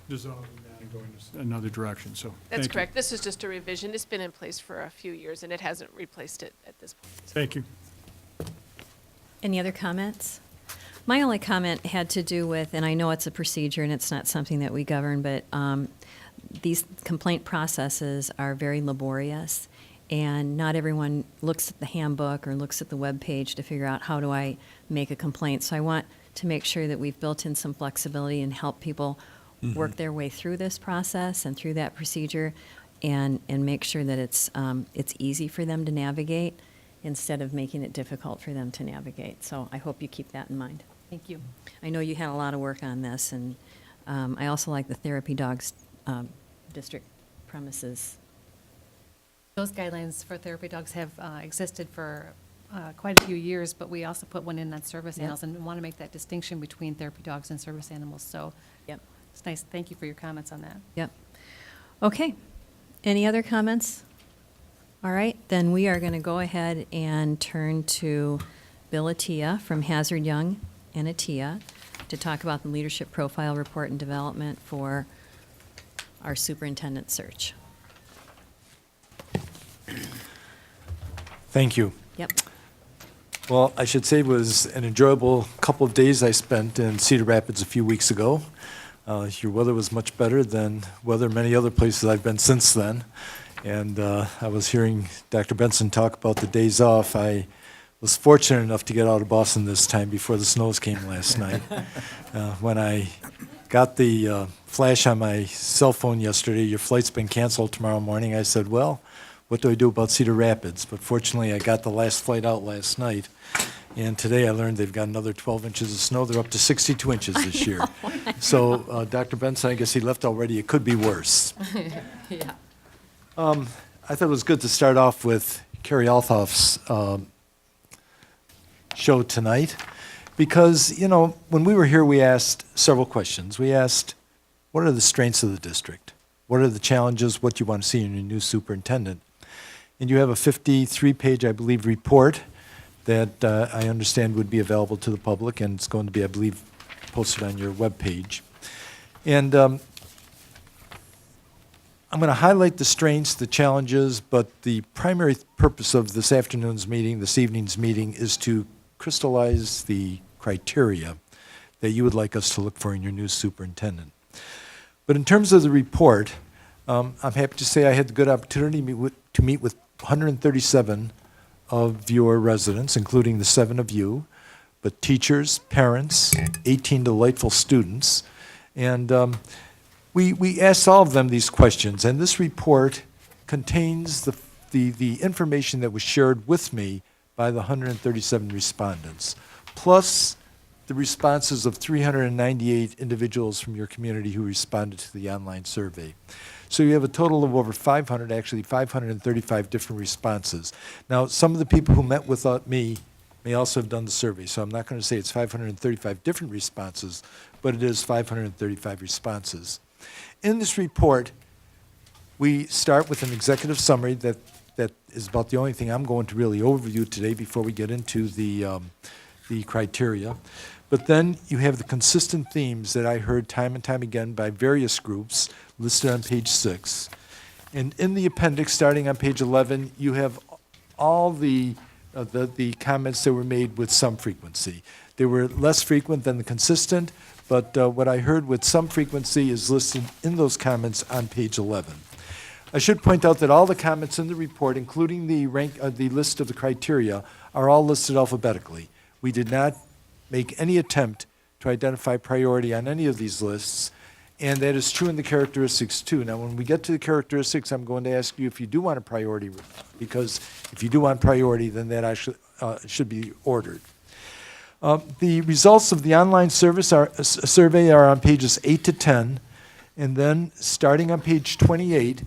dissolving that and going another direction, so. That's thank you. correct. This is just a revision. It's been in place for a few years, and it hasn't replaced it at this point. Thank you. Any other comments? My only comment had to do with, and I know it's a procedure and it's not something that we govern, but these complaint processes are very laborious, and not everyone looks at the handbook or looks at the web page to figure out how do I make a complaint. So I want to make sure that we've built in some flexibility and help people work their way through this process and through that procedure, and make sure that it's easy for them to navigate instead of making it difficult for them to navigate. So I hope you keep that in mind. Thank you. I know you had a lot of work on this, and I also like the therapy dogs district premises. Those guidelines for therapy dogs have existed for quite a few years, but we also put one in on service Yep. animals and want to make that distinction between therapy dogs and service animals. So Yep. it's nice. Thank you for your comments on that. Yep. Okay. Any other comments? All right, then we are going to go ahead and turn to Bill Attia from Hazard Young and Attia to talk about the leadership profile report and development for our superintendent search. Thank you. Yep. Well, I should say it was an enjoyable couple of days I spent in Cedar Rapids a few weeks ago. Your weather was much better than weather many other places I've been since then. And I was hearing Dr. Benson talk about the days off. I was fortunate enough to get out of Boston this time before the snows came last night. When I got the flash on my cell phone yesterday, your flight's been canceled tomorrow morning, I said, well, what do I do about Cedar Rapids? But fortunately, I got the last flight out last night. And today I learned they've got another 12 inches of snow. They're up to 62 inches this year. So Dr. Benson, I guess he left already. It could be worse. Yeah. I thought it was good to start off with Carrie Althoff's show tonight because, you know, when we were here, we asked several questions. We asked, what are the strengths of the district? What are the challenges? What do you want to see in your new superintendent? And you have a 53-page, I believe, report that I understand would be available to the public, and it's going to be, I believe, posted on your webpage. And I'm going to highlight the strengths, the challenges, but the primary purpose of this afternoon's meeting, this evening's meeting, is to crystallize the criteria that you would like us to look for in your new superintendent. But in terms of the report, I'm happy to say I had the good opportunity to meet with 137 of your residents, including the 7 of you, but teachers, parents, 18 delightful students. And we asked all of them these questions, and this report contains the information that was shared with me by the 137 respondents, plus the responses of 398 individuals from your community who responded to the online survey. So you have a total of over 500, actually 535 different responses. Now, some of the people who met with me may also have done the survey, so I'm not going to say it's 535 different responses, but it is 535 responses. In this report, we start with an executive summary that is about the only thing I'm going to really overview today before we get into the criteria. But then you have the consistent themes that I heard time and time again by various groups listed on page 6. And in the appendix, starting on page 11, you have all the comments that were made with some frequency. They were less frequent than the consistent, but what I heard with some frequency is listed in those comments on page 11. I should point out that all the comments in the report, including the list of the criteria, are all listed alphabetically. We did not make any attempt to identify priority on any of these lists, and that is true in the characteristics too. Now, when we get to the characteristics, I'm going to ask you if you do want a priority, because if you do want priority, then that actually should be ordered. The results of the online survey are on pages 8 to 10, and then starting on page 28,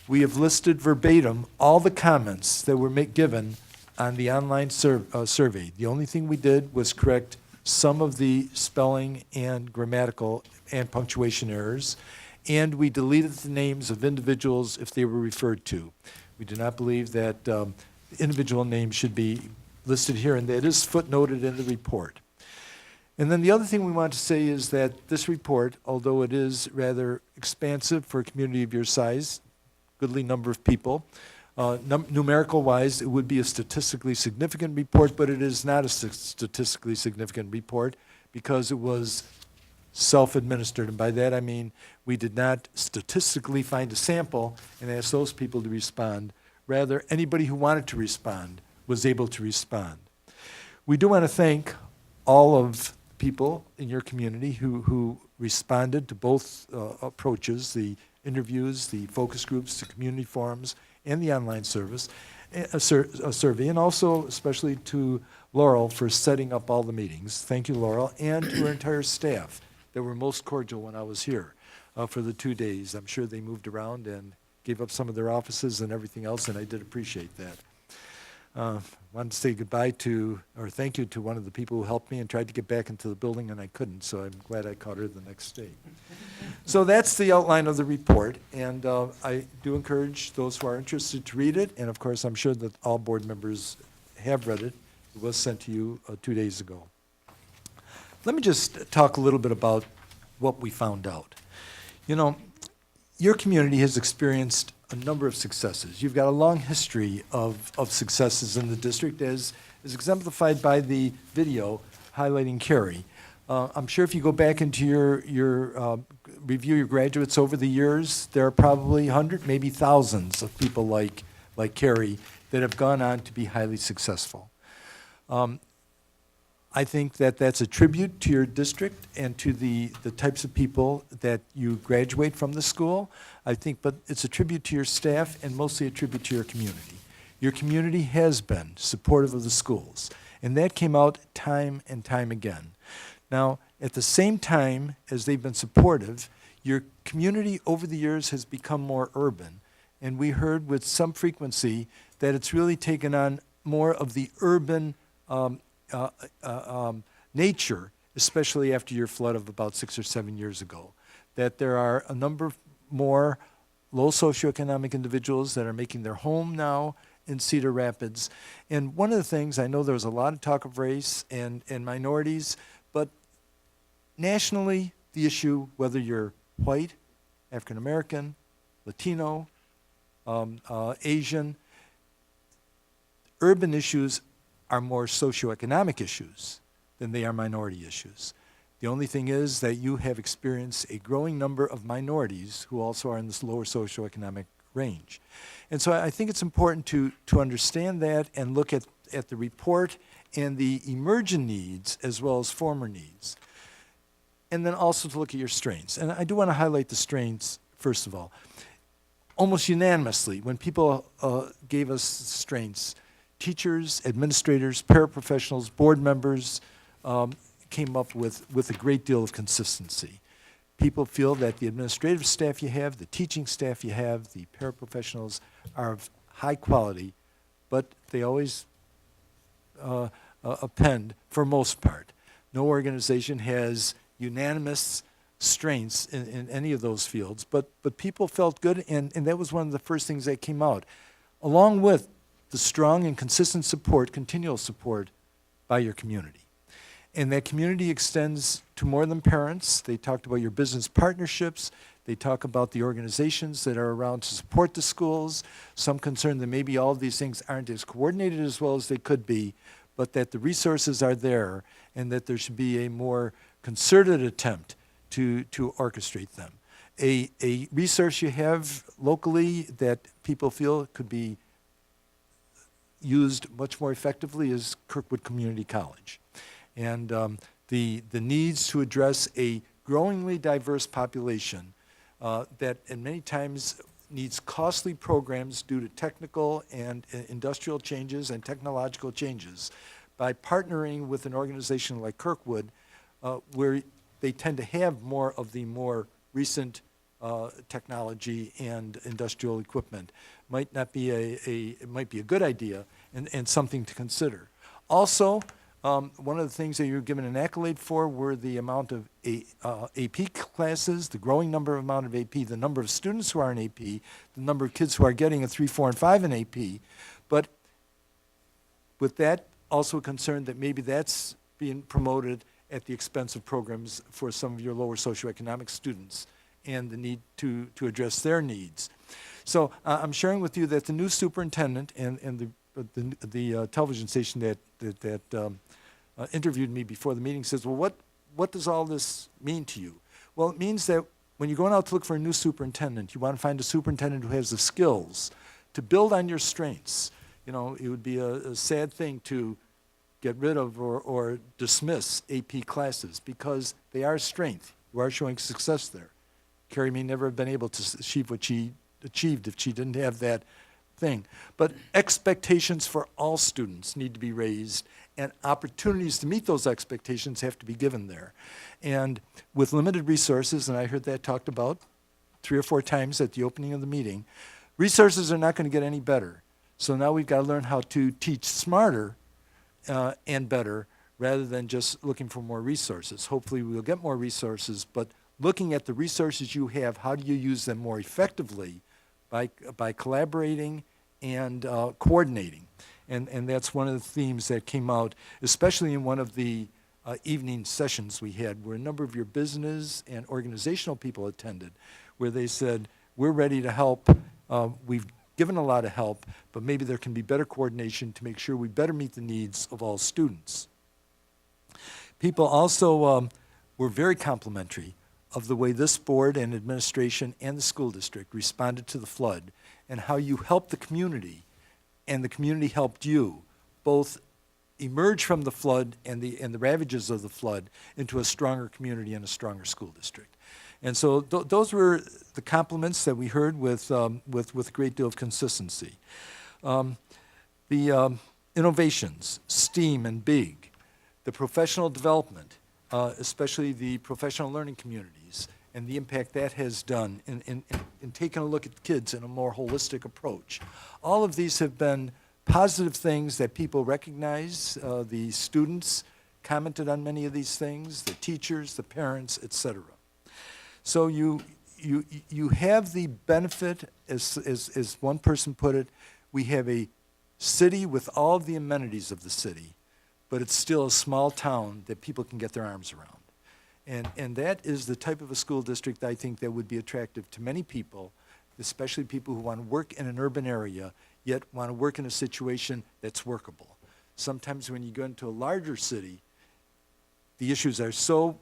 we have listed verbatim all the comments that were given on the online survey. The only thing we did was correct some of the spelling and grammatical and punctuation errors, and we deleted the names of individuals if they were referred to. We do not believe that individual names should be listed here, and that is footnoted in the report. And then the other thing we want to say is that this report, although it is rather expansive for a community of your size, goodly number of people, numerical-wise, it would be a statistically significant report, but it is not a statistically significant report because it was self-administered. And by that I mean we did not statistically find a sample and ask those people to respond. Rather, anybody who wanted to respond was able to respond. We do want to thank all of the people in your community who responded to both approaches, the interviews, the focus groups, the community forums, and the online survey, and also especially to Laurel for setting up all the meetings. Thank you, Laurel, and to her entire staff that were most cordial when I was here for the 2 days. I'm sure they moved around and gave up some of their offices and everything else, and I did appreciate that. Wanted to say goodbye to, or thank you to one of the people who helped me and tried to get back into the building, and I couldn't, so I'm glad I caught her the next day. So that's the outline of the report, and I do encourage those who are interested to read it, and of course, I'm sure that all board members have read it. It was sent to you 2 days ago. Let me just talk a little bit about what we found out. You know, your community has experienced a number of successes. You've got a long history of successes in the district, as is exemplified by the video highlighting Cary. I'm sure if you go back into your review your graduates over the years, there are probably 100, maybe thousands of people like Cary that have gone on to be highly successful. I think that that's a tribute to your district and to the types of people that you graduate from the school. I think, but it's a tribute to your staff and mostly a tribute to your community. Your community has been supportive of the schools, and that came out time and time again. Now, at the same time as they've been supportive, your community over the years has become more urban, and we heard with some frequency that it's really taken on more of the urban nature, especially after your flood of about 6 or 7 years ago, that there are a number more low socioeconomic individuals that are making their home now in Cedar Rapids. And one of the things, I know there was a lot of talk of race and minorities, but nationally, the issue, whether you're white, African American, Latino, Asian, urban issues are more socioeconomic issues than they are minority issues. The only thing is that you have experienced a growing number of minorities who also are in this lower socioeconomic range. And so I think it's important to understand that and look at the report and the emergent needs as well as former needs. And then also to look at your strengths. And I do want to highlight the strengths, first of all. Almost unanimously, when people gave us strengths, teachers, administrators, paraprofessionals, board members came up with a great deal of consistency. People feel that the administrative staff you have, the teaching staff you have, the paraprofessionals are of high quality, but they always append for most part. No organization has unanimous strengths in any of those fields, but people felt good, and that was one of the first things that came out, along with the strong and consistent support, continual support by your community. And that community extends to more than parents. They talked about your business partnerships. They talk about the organizations that are around to support the schools. Some concern that maybe all of these things aren't as coordinated as well as they could be, but that the resources are there and that there should be a more concerted attempt to orchestrate them. A resource you have locally that people feel could be used much more effectively is Kirkwood Community College. And the needs to address a growingly diverse population that in many times needs costly programs due to technical and industrial changes and technological changes. By partnering with an organization like Kirkwood, where they tend to have more of the more recent technology and industrial equipment, might not be it might be a good idea and something to consider. Also, one of the things that you're given an accolade for were the amount of AP classes, the growing amount of AP, the number of students who are in AP, the number of kids who are getting a 3, 4, and 5 in AP. But with that, also concerned that maybe that's being promoted at the expense of programs for some of your lower socioeconomic students and the need to address their needs. So I'm sharing with you that the new superintendent and the television station that interviewed me before the meeting says, well, what does all this mean to you? Well, it means that when you're going out to look for a new superintendent, you want to find a superintendent who has the skills to build on your strengths. You know, it would be a sad thing to get rid of or dismiss AP classes because they are a strength. You are showing success there. Carrie may never have been able to achieve what she achieved if she didn't have that thing. But expectations for all students need to be raised, and opportunities to meet those expectations have to be given there. And with limited resources, and I heard that talked about 3 or 4 times at the opening of the meeting, resources are not going to get any better. So now we've got to learn how to teach smarter and better rather than just looking for more resources. Hopefully we'll get more resources, but looking at the resources you have, how do you use them more effectively by collaborating and coordinating. And that's one of the themes that came out, especially in one of the evening sessions we had, where a number of your business and organizational people attended, where they said, we're ready to help. We've given a lot of help, but maybe there can be better coordination to make sure we better meet the needs of all students. People also were very complimentary of the way this board and administration and the school district responded to the flood and how you helped the community and the community helped you both emerge from the flood and the ravages of the flood into a stronger community and a stronger school district. And so those were the compliments that we heard with a great deal of consistency. The innovations, STEAM and BIG, the professional development, especially the professional learning communities, and the impact that has done in taking a look at kids in a more holistic approach. All of these have been positive things that people recognize. The students commented on many of these things, the teachers, the parents, et cetera. So you have the benefit, as one person put it, we have a city with all of the amenities of the city, but it's still a small town that people can get their arms around. And that is the type of a school district I think that would be attractive to many people, especially people who want to work in an urban area, yet want to work in a situation that's workable. Sometimes when you go into a larger city, the issues are so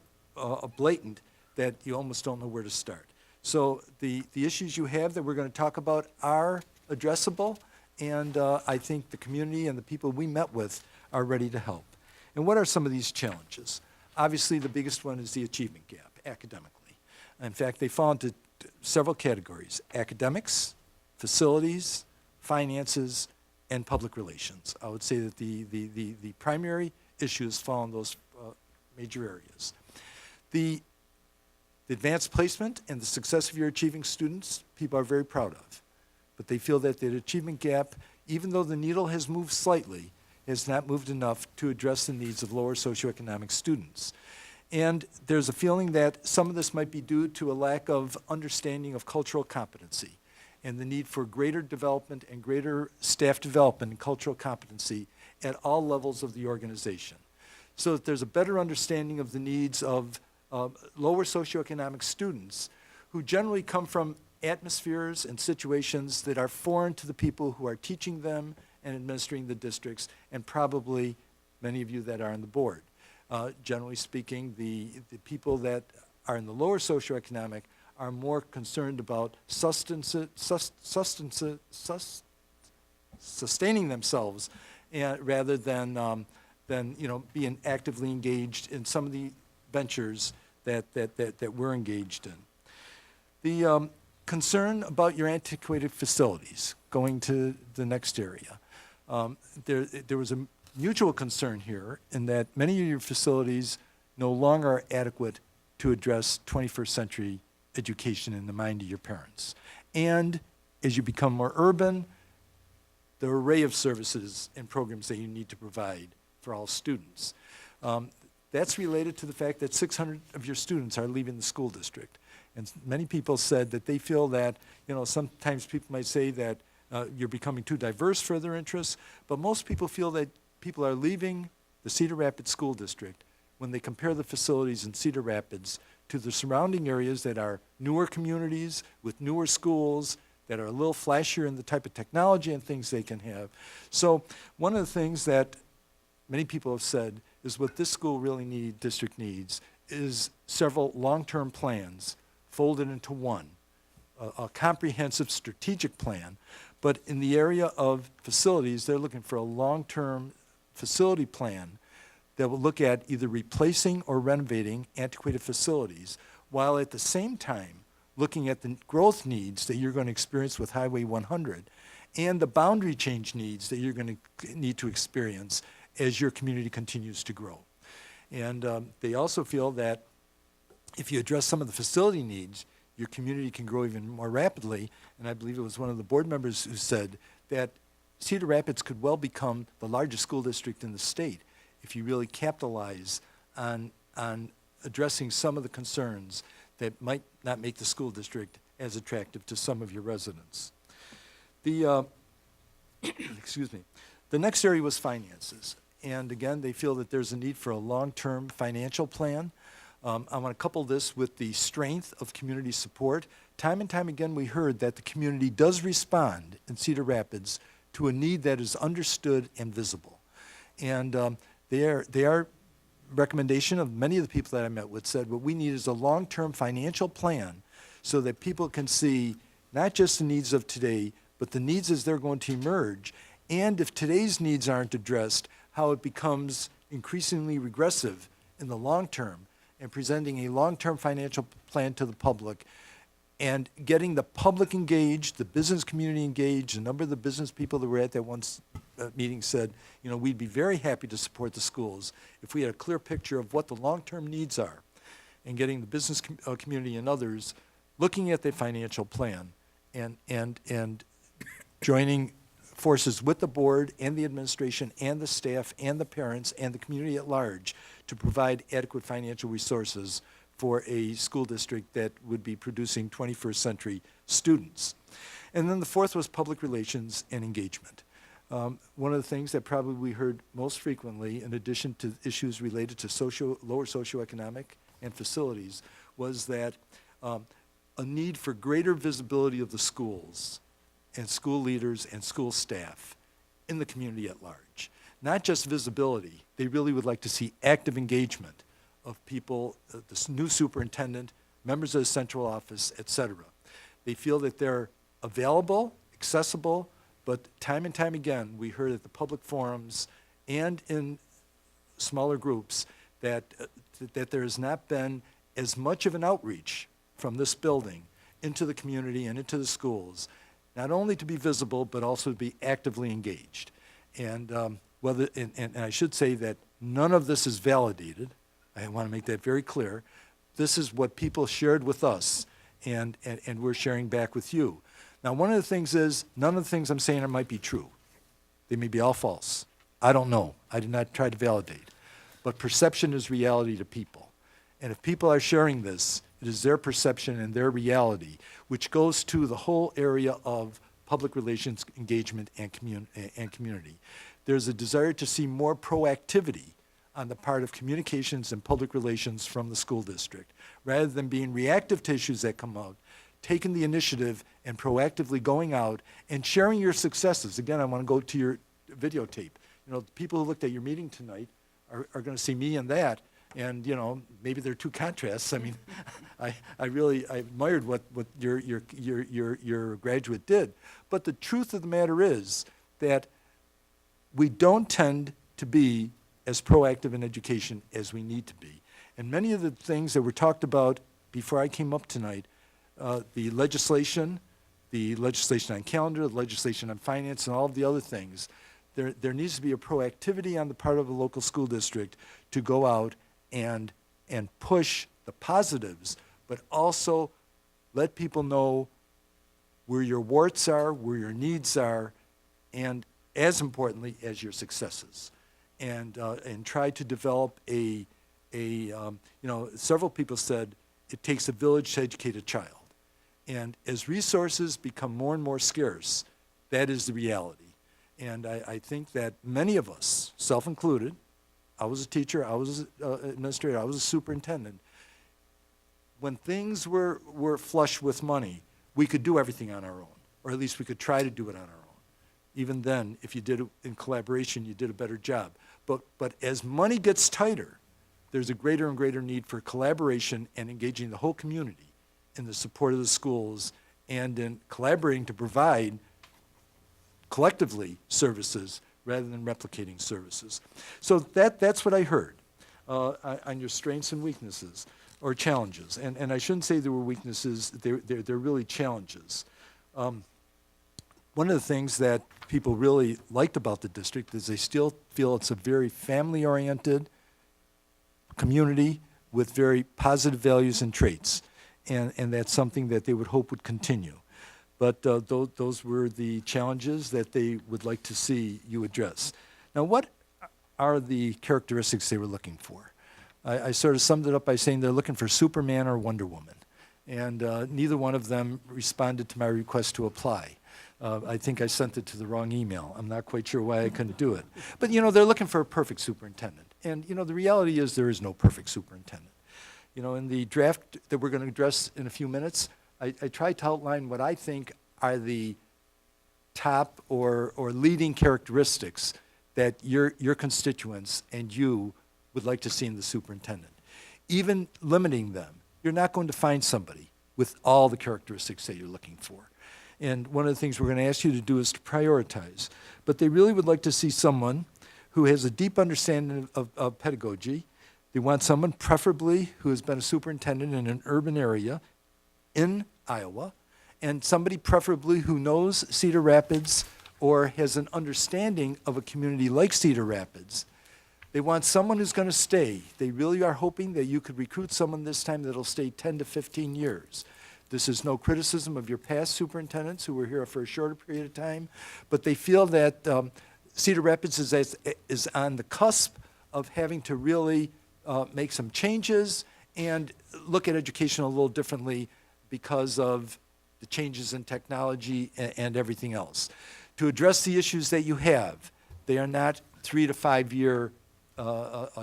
blatant that you almost don't know where to start. So the issues you have that we're going to talk about are addressable, and I think the community and the people we met with are ready to help. And what are some of these challenges? Obviously, the biggest one is the achievement gap, academically. In fact, they fall into several categories: academics, facilities, finances, and public relations. I would say that the primary issues fall in major areas. The advanced placement and the success of your achieving students, people are very proud of. But they feel that the achievement gap, even though the needle has moved slightly, has not moved enough to address the needs of lower socioeconomic students. And there's a feeling that some of this might be due to a lack of understanding of cultural competency and the need for greater development and greater staff development and cultural competency at all levels of the organization. So that there's a better understanding of the needs of lower socioeconomic students who generally come from atmospheres and situations that are foreign to the people who are teaching them and administering the districts, and probably many of you that are on the board. Generally speaking, the people that are in the lower socioeconomic are more concerned about sustaining themselves rather than being actively engaged in some of the ventures that we're engaged in. The concern about your antiquated facilities, going to the next area. There was a mutual concern here in that many of your facilities no longer are adequate to address 21st century education in the mind of your parents. And as you become more urban, the array of services and programs that you need to provide for all students. That's related to the fact that 600 of your students are leaving the school district. And many people said that they feel that, sometimes people might say that you're becoming too diverse for their interests, but most people feel that people are leaving the Cedar Rapids School District when they compare the facilities in Cedar Rapids to the surrounding areas that are newer communities with newer schools that are a little flashier in the type of technology and things they can have. So one of the things that many people have said is what this school district needs is several long-term plans folded into one, a comprehensive strategic plan. But in the area of facilities, they're looking for a long-term facility plan that will look at either replacing or renovating antiquated facilities, while at the same time looking at the growth needs that you're going to experience with Highway 100 and the boundary change needs that you're going to need to experience as your community continues to grow. And they also feel that if you address some of the facility needs, your community can grow even more rapidly. And I believe it was one of the board members who said that Cedar Rapids could well become the largest school district in the state if you really capitalize on addressing some of the concerns that might not make the school district as attractive to some of your residents. The excuse me. The next area was finances. And again, they feel that there's a need for a long-term financial plan. I want to couple this with the strength of community support. Time and time again, we heard that the community does respond in Cedar Rapids to a need that is understood and visible. And their recommendation of many of the people that I met with said what we need is a long-term financial plan so that people can see not just the needs of today, but the needs as they're going to emerge. And if today's needs aren't addressed, how it becomes increasingly regressive in the long term, and presenting a long-term financial plan to the public and getting the public engaged, the business community engaged. A number of the business people that were at that one meeting said, we'd be very happy to support the schools if we had a clear picture of what the long-term needs are, and getting the business community and others looking at the financial plan and joining forces with the board and the administration and the staff and the parents and the community at large to provide adequate financial resources for a school district that would be producing 21st century students. And then the fourth was public relations and engagement. One of the things that probably we heard most frequently, in addition to issues related to lower socioeconomic and facilities, was that a need for greater visibility of the schools and school leaders and school staff in the community at large. Not just visibility, they really would like to see active engagement of people, the new superintendent, members of the central office, et cetera. They feel that they're available, accessible, but time and time again, we heard at the public forums and in smaller groups that there has not been as much of an outreach from this building into the community and into the schools, not only to be visible, but also to be actively engaged. And and I should say that none of this is validated. I want to make that very clear. This is what people shared with us, and we're sharing back with you. Now, one of the things is, none of the things I'm saying might be true. They may be all false. I don't know. I did not try to validate. But perception is reality to people. And if people are sharing this, it is their perception and their reality, which goes to the whole area of public relations engagement and community. There's a desire to see more proactivity on the part of communications and public relations from the school district, rather than being reactive to issues that come out, taking the initiative and proactively going out and sharing your successes. Again, I want to go to your videotape. You know, the people who looked at your meeting tonight are going to see me in that, and, you know, maybe there are two contrasts. I mean, I admired what your graduate did. But the truth of the matter is that we don't tend to be as proactive in education as we need to be. And many of the things that were talked about before I came up tonight, the legislation on calendar, the legislation on finance, and all of the other things, there needs to be a proactivity on the part of a local school district to go out and push the positives, but also let people know where your warts are, where your needs are, and as importantly as your successes. And try to develop several people said it takes a village to educate a child. And as resources become more and more scarce, that is the reality. And I think that many of us, self-included, I was a teacher, I was an administrator, I was a superintendent, when things were flush with money, we could do everything on our own, or at least we could try to do it on our own. Even then, if you did it in collaboration, you did a better job. But as money gets tighter, there's a greater and greater need for collaboration and engaging the whole community in the support of the schools and in collaborating to provide collectively services rather than replicating services. So that's what I heard on your strengths and weaknesses or challenges. And I shouldn't say there were weaknesses, they're really challenges. One of the things that people really liked about the district is they still feel it's a very family-oriented community with very positive values and traits. And that's something that they would hope would continue. But those were the challenges that they would like to see you address. Now, what are the characteristics they were looking for? I sort of summed it up by saying they're looking for Superman or Wonder Woman. And neither one of them responded to my request to apply. I think I sent it to the wrong email. I'm not quite sure why I couldn't do it. But, you know, they're looking for a perfect superintendent. And, you know, the reality is there is no perfect superintendent. You know, in the draft that we're going to address in a few minutes, I tried to outline what I think are the top or leading characteristics that your constituents and you would like to see in the superintendent. Even limiting them, you're not going to find somebody with all the characteristics that you're looking for. And one of the things we're going to ask you to do is to prioritize. But they really would like to see someone who has a deep understanding of pedagogy. They want someone preferably who has been a superintendent in an urban area in Iowa, and somebody preferably who knows Cedar Rapids or has an understanding of a community like Cedar Rapids. They want someone who's going to stay. They really are hoping that you could recruit someone this time that'll stay 10 to 15 years. This is no criticism of your past superintendents who were here for a shorter period of time, but they feel that Cedar Rapids is on the cusp of having to really make some changes and look at education a little differently because of the changes in technology and everything else. To address the issues that you have, they are not 3 to 5 year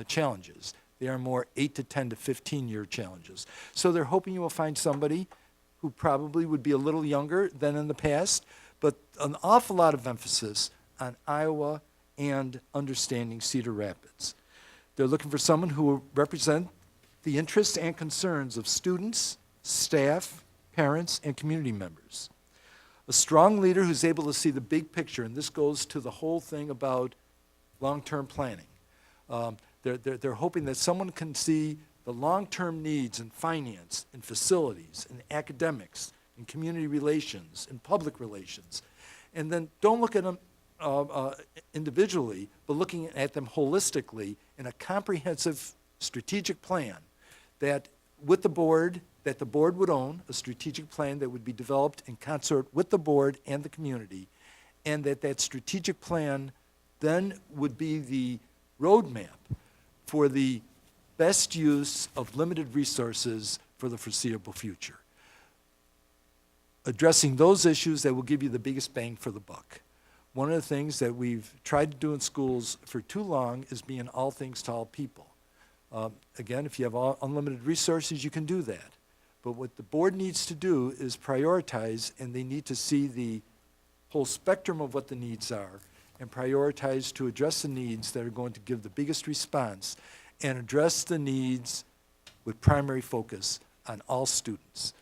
challenges. They are more 8 to 10 to 15 year challenges. So they're hoping you will find somebody who probably would be a little younger than in the past, but an awful lot of emphasis on Iowa and understanding Cedar Rapids. They're looking for someone who will represent the interests and concerns of students, staff, parents, and community members. A strong leader who's able to see the big picture, and this goes to the whole thing about long-term planning. They're hoping that someone can see the long-term needs in finance, in facilities, in academics, in community relations, in public relations. And then don't look at them individually, but looking at them holistically in a comprehensive strategic plan that with the board, that the board would own, a strategic plan that would be developed in concert with the board and the community, and that strategic plan then would be the roadmap for the best use of limited resources for the foreseeable future. Addressing those issues that will give you the biggest bang for the buck. One of the things that we've tried to do in schools for too long is be in all things to all people. Again, if you have unlimited resources, you can do that. But what the board needs to do is prioritize, and they need to see the whole spectrum of what the needs are and prioritize to address the needs that are going to give the biggest response and address the needs with primary focus on all students.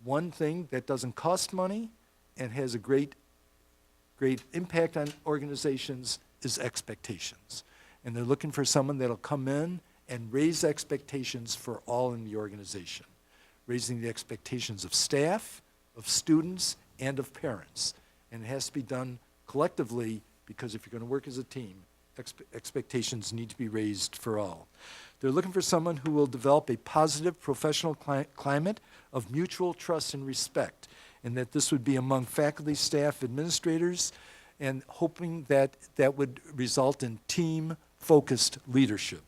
One thing that doesn't cost money and has a great impact on organizations is expectations. And they're looking for someone that'll come in and raise expectations for all in the organization, raising the expectations of staff, of students, and of parents. And it has to be done collectively, because if you're going to work as a team, expectations need to be raised for all. They're looking for someone who will develop a positive professional climate of mutual trust and respect, and that this would be among faculty, staff, administrators, and hoping that that would result in team-focused leadership.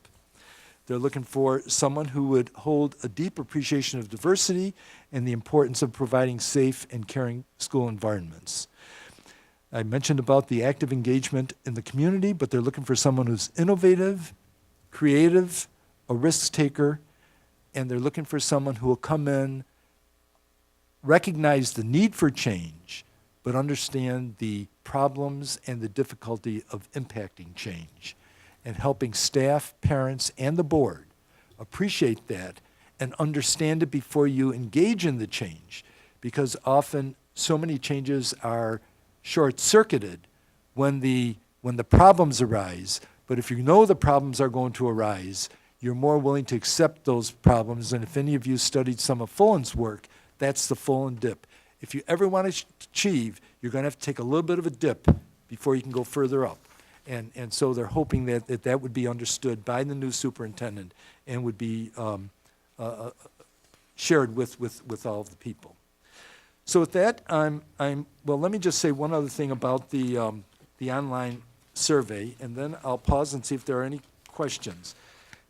They're looking for someone who would hold a deep appreciation of diversity and the importance of providing safe and caring school environments. I mentioned about the active engagement in the community, but they're looking for someone who's innovative, creative, a risk taker, and they're looking for someone who will come in, recognize the need for change, but understand the problems and the difficulty of impacting change, and helping staff, parents, and the board appreciate that and understand it before you engage in the change, because often so many changes are short-circuited when the problems arise. But if you know the problems are going to arise, you're more willing to accept those problems. And if any of you studied some of Fullen's work, that's the Fullen dip. If you ever want to achieve, you're going to have to take a little bit of a dip before you can go further up. And so they're hoping that would be understood by the new superintendent and would be shared with all of the people. So with that, well, let me just say one other thing about the online survey, and then I'll pause and see if there are any questions.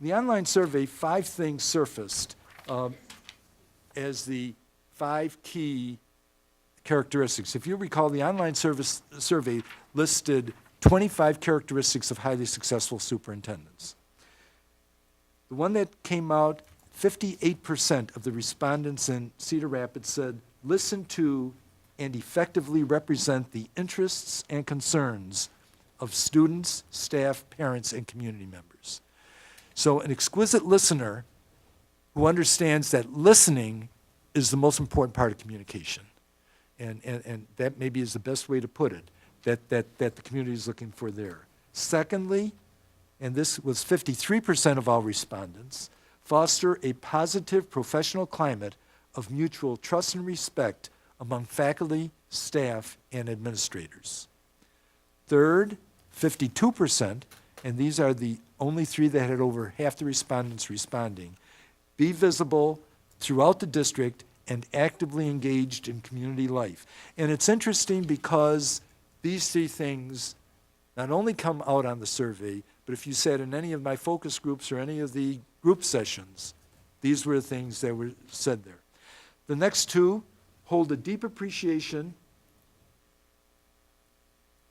In the online survey, 5 things surfaced as the 5 key characteristics. If you recall, the online survey listed 25 characteristics of highly successful superintendents. The one that came out, 58% of the respondents in Cedar Rapids said, listen to and effectively represent the interests and concerns of students, staff, parents, and community members. So an exquisite listener who understands that listening is the most important part of communication. And that maybe is the best way to put it, that the community is looking for there. Secondly, and this was 53% of all respondents, foster a positive professional climate of mutual trust and respect among faculty, staff, and administrators. Third, 52%, and these are the only 3 that had over half the respondents responding, be visible throughout the district and actively engaged in community life. And it's interesting because these 3 things not only come out on the survey, but if you sat in any of my focus groups or any of the group sessions, these were the things that were said there. The next 2 hold a deep appreciation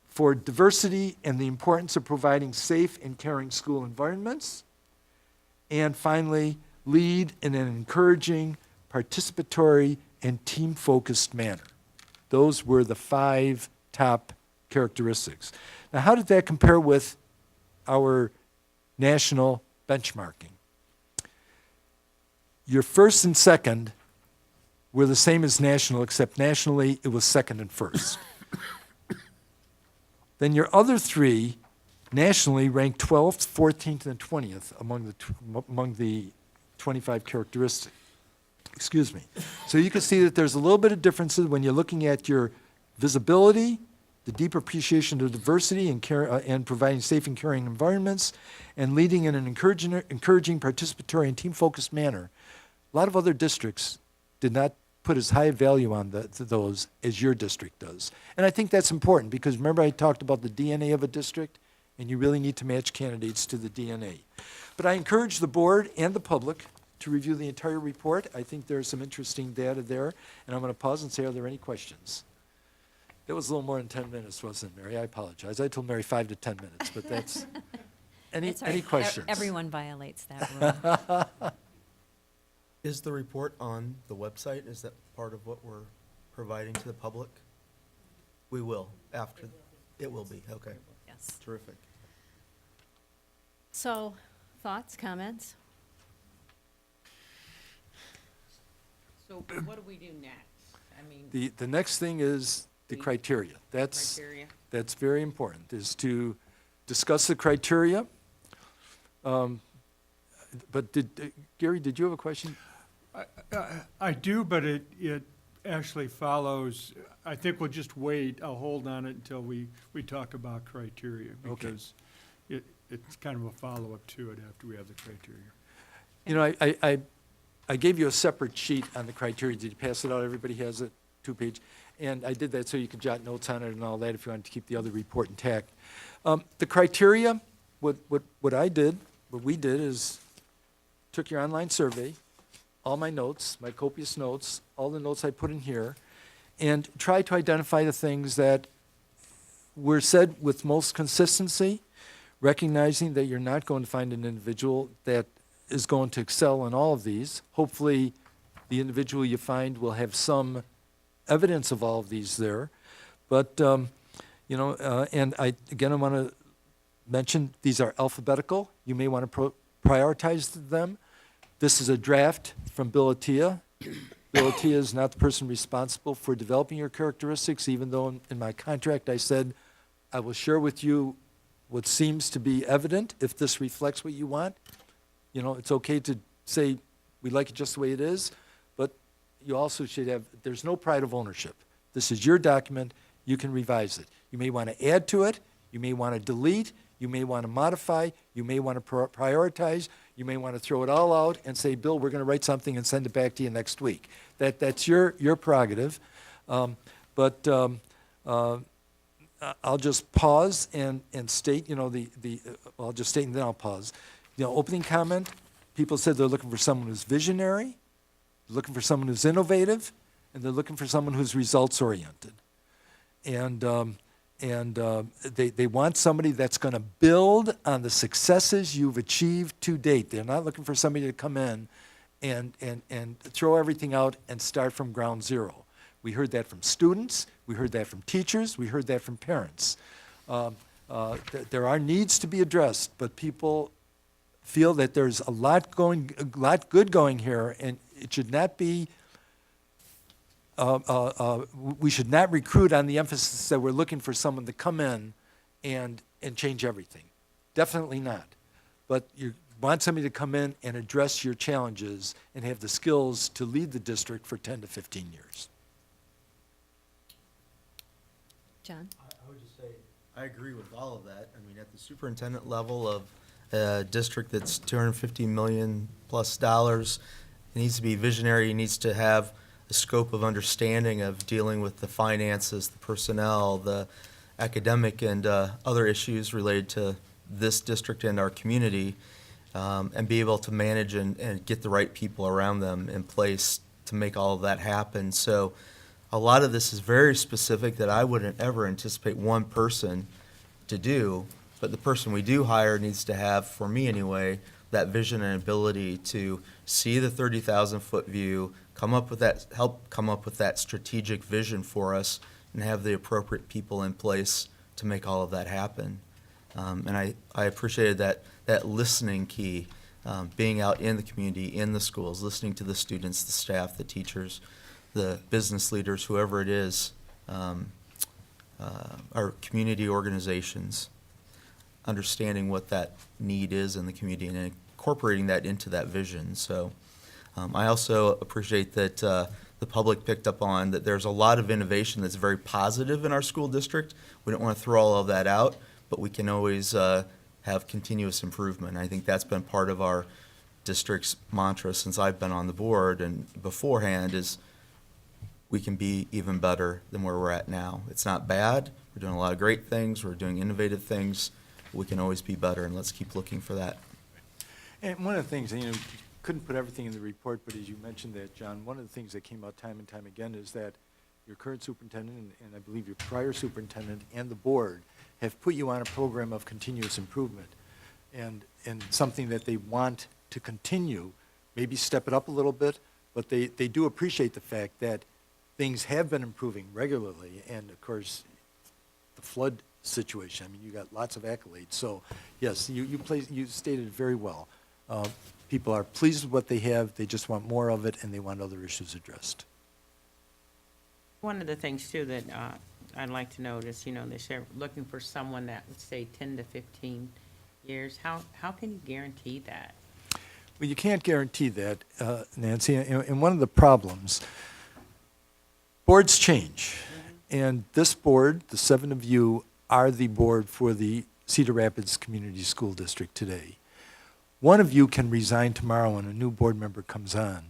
for diversity and the importance of providing safe and caring school environments. And finally, lead in an encouraging, participatory, and team-focused manner. Those were the 5 top characteristics. Now, how did that compare with our national benchmarking? Your first and second were the same as national, except nationally it was second and first. Then your other 3 nationally ranked 12th, 14th, and 20th among the 25 characteristics. Excuse me. So you can see that there's a little bit of differences when you're looking at your visibility, the deep appreciation of diversity and and providing safe and caring environments, and leading in an encouraging, participatory, and team-focused manner. A lot of other districts did not put as high a value on those as your district does. And I think that's important because remember I talked about the DNA of a district, and you really need to match candidates to the DNA. But I encourage the board and the public to review the entire report. I think there's some interesting data there, and I'm going to pause and say, are there any questions? That was a little more than 10 minutes, wasn't it, Mary? I apologize. I told Mary 5 to 10 minutes, but that's, It's all any right. questions? Everyone violates that rule. Is the report on the website? Is that part of what we're providing to the public? We will, after, it will be, okay. Yes. Terrific. So, thoughts, comments? So what do we do next? I mean, The next thing is the criteria. criteria? That's very important, is to discuss the criteria. But Gary, did you have a question? I do, but it actually follows, I think we'll just wait, I'll hold on it until we talk about criteria. Okay. Because it's kind of a follow-up to it after we have the criteria. You know, I gave you a separate sheet on the criteria. Did you pass it out? Everybody has it, 2-page? And I did that so you could jot notes on it and all that if you wanted to keep the other report intact. The criteria, what we did is took your online survey, all my notes, my copious notes, all the notes I put in here, and tried to identify the things that were said with most consistency, recognizing that you're not going to find an individual that is going to excel in all of these. Hopefully, the individual you find will have some evidence of all of these there. But, you know, and I want to mention, these are alphabetical. You may want to prioritize them. This is a draft from Bill Attia. Bill Attia is not the person responsible for developing your characteristics, even though in my contract I said, I will share with you what seems to be evident if this reflects what you want. You know, it's okay to say, we like it just the way it is, but you also should have, there's no pride of ownership. This is your document, you can revise it. You may want to add to it, you may want to delete, you may want to modify, you may want to prioritize, you may want to throw it all out and say, Bill, we're going to write something and send it back to you next week. That's your prerogative. But I'll just pause and state, you know, I'll just state and then I'll pause. You know, opening comment, people said they're looking for someone who's visionary, looking for someone who's innovative, and they're looking for someone who's results-oriented. And they want somebody that's going to build on the successes you've achieved to date. They're not looking for somebody to come in and throw everything out and start from ground zero. We heard that from students, we heard that from teachers, we heard that from parents. There are needs to be addressed, but people feel that there's a lot good going here, and it should not be we should not recruit on the emphasis that we're looking for someone to come in and change everything. Definitely not. But you want somebody to come in and address your challenges and have the skills to lead the district for 10 to 15 years. John? I would just say, I agree with all of that. I mean, at the superintendent level of a district that's $250 million plus, it needs to be visionary, it needs to have a scope of understanding of dealing with the finances, the personnel, the academic and other issues related to this district and our community, and be able to manage and get the right people around them in place to make all of that happen. So a lot of this is very specific that I wouldn't ever anticipate one person to do, but the person we do hire needs to have, for me anyway, that vision and ability to see the 30,000-foot view, help come up with that strategic vision for us, and have the appropriate people in place to make all of that happen. And I appreciated that listening key, being out in the community, in the schools, listening to the students, the staff, the teachers, the business leaders, whoever it is, our community organizations, understanding what that need is in the community and incorporating that into that vision. So I also appreciate that the the public picked up on, that there's a lot of innovation that's very positive in our school district. We don't want to throw all of that out, but we can always have continuous improvement. I think that's been part of our district's mantra since I've been on the board and beforehand is we can be even better than where we're at now. It's not bad. We're doing a lot of great things. We're doing innovative things. We can always be better, and let's keep looking for that. And one of the things, you couldn't put everything in the report, but as you mentioned that, John, one of the things that came out time and time again is that your current superintendent and I believe your prior superintendent and the board have put you on a program of continuous improvement and something that they want to continue, maybe step it up a little bit, but they do appreciate the fact that things have been improving regularly, and of course, the flood situation, I mean, you got lots of accolades. So, yes, you stated it very well. People are pleased with what they have, they just want more of it, and they want other issues addressed. One of the things too that I'd like to note is, they say looking for someone that would say 10 to 15 years. How can you guarantee that? Well, you can't guarantee that, Nancy, and one of the problems, boards change. And this board, the 7 of you, are the board for the Cedar Rapids Community School District today. One of you can resign tomorrow when a new board member comes on,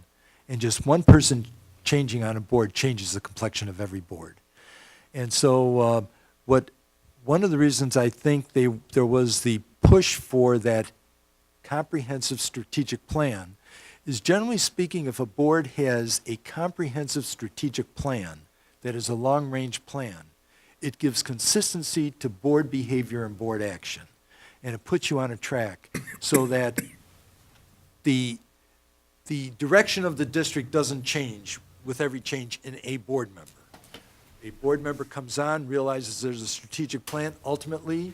and just one person changing on a board changes the complexion of every board. And so one of the reasons I think there was the push for that comprehensive strategic plan is, generally speaking, if a board has a comprehensive strategic plan that is a long-range plan, it gives consistency to board behavior and board action. And it puts you on a track so that the direction of the district doesn't change with every change in a board member. A board member comes on, realizes there's a strategic plan. Ultimately,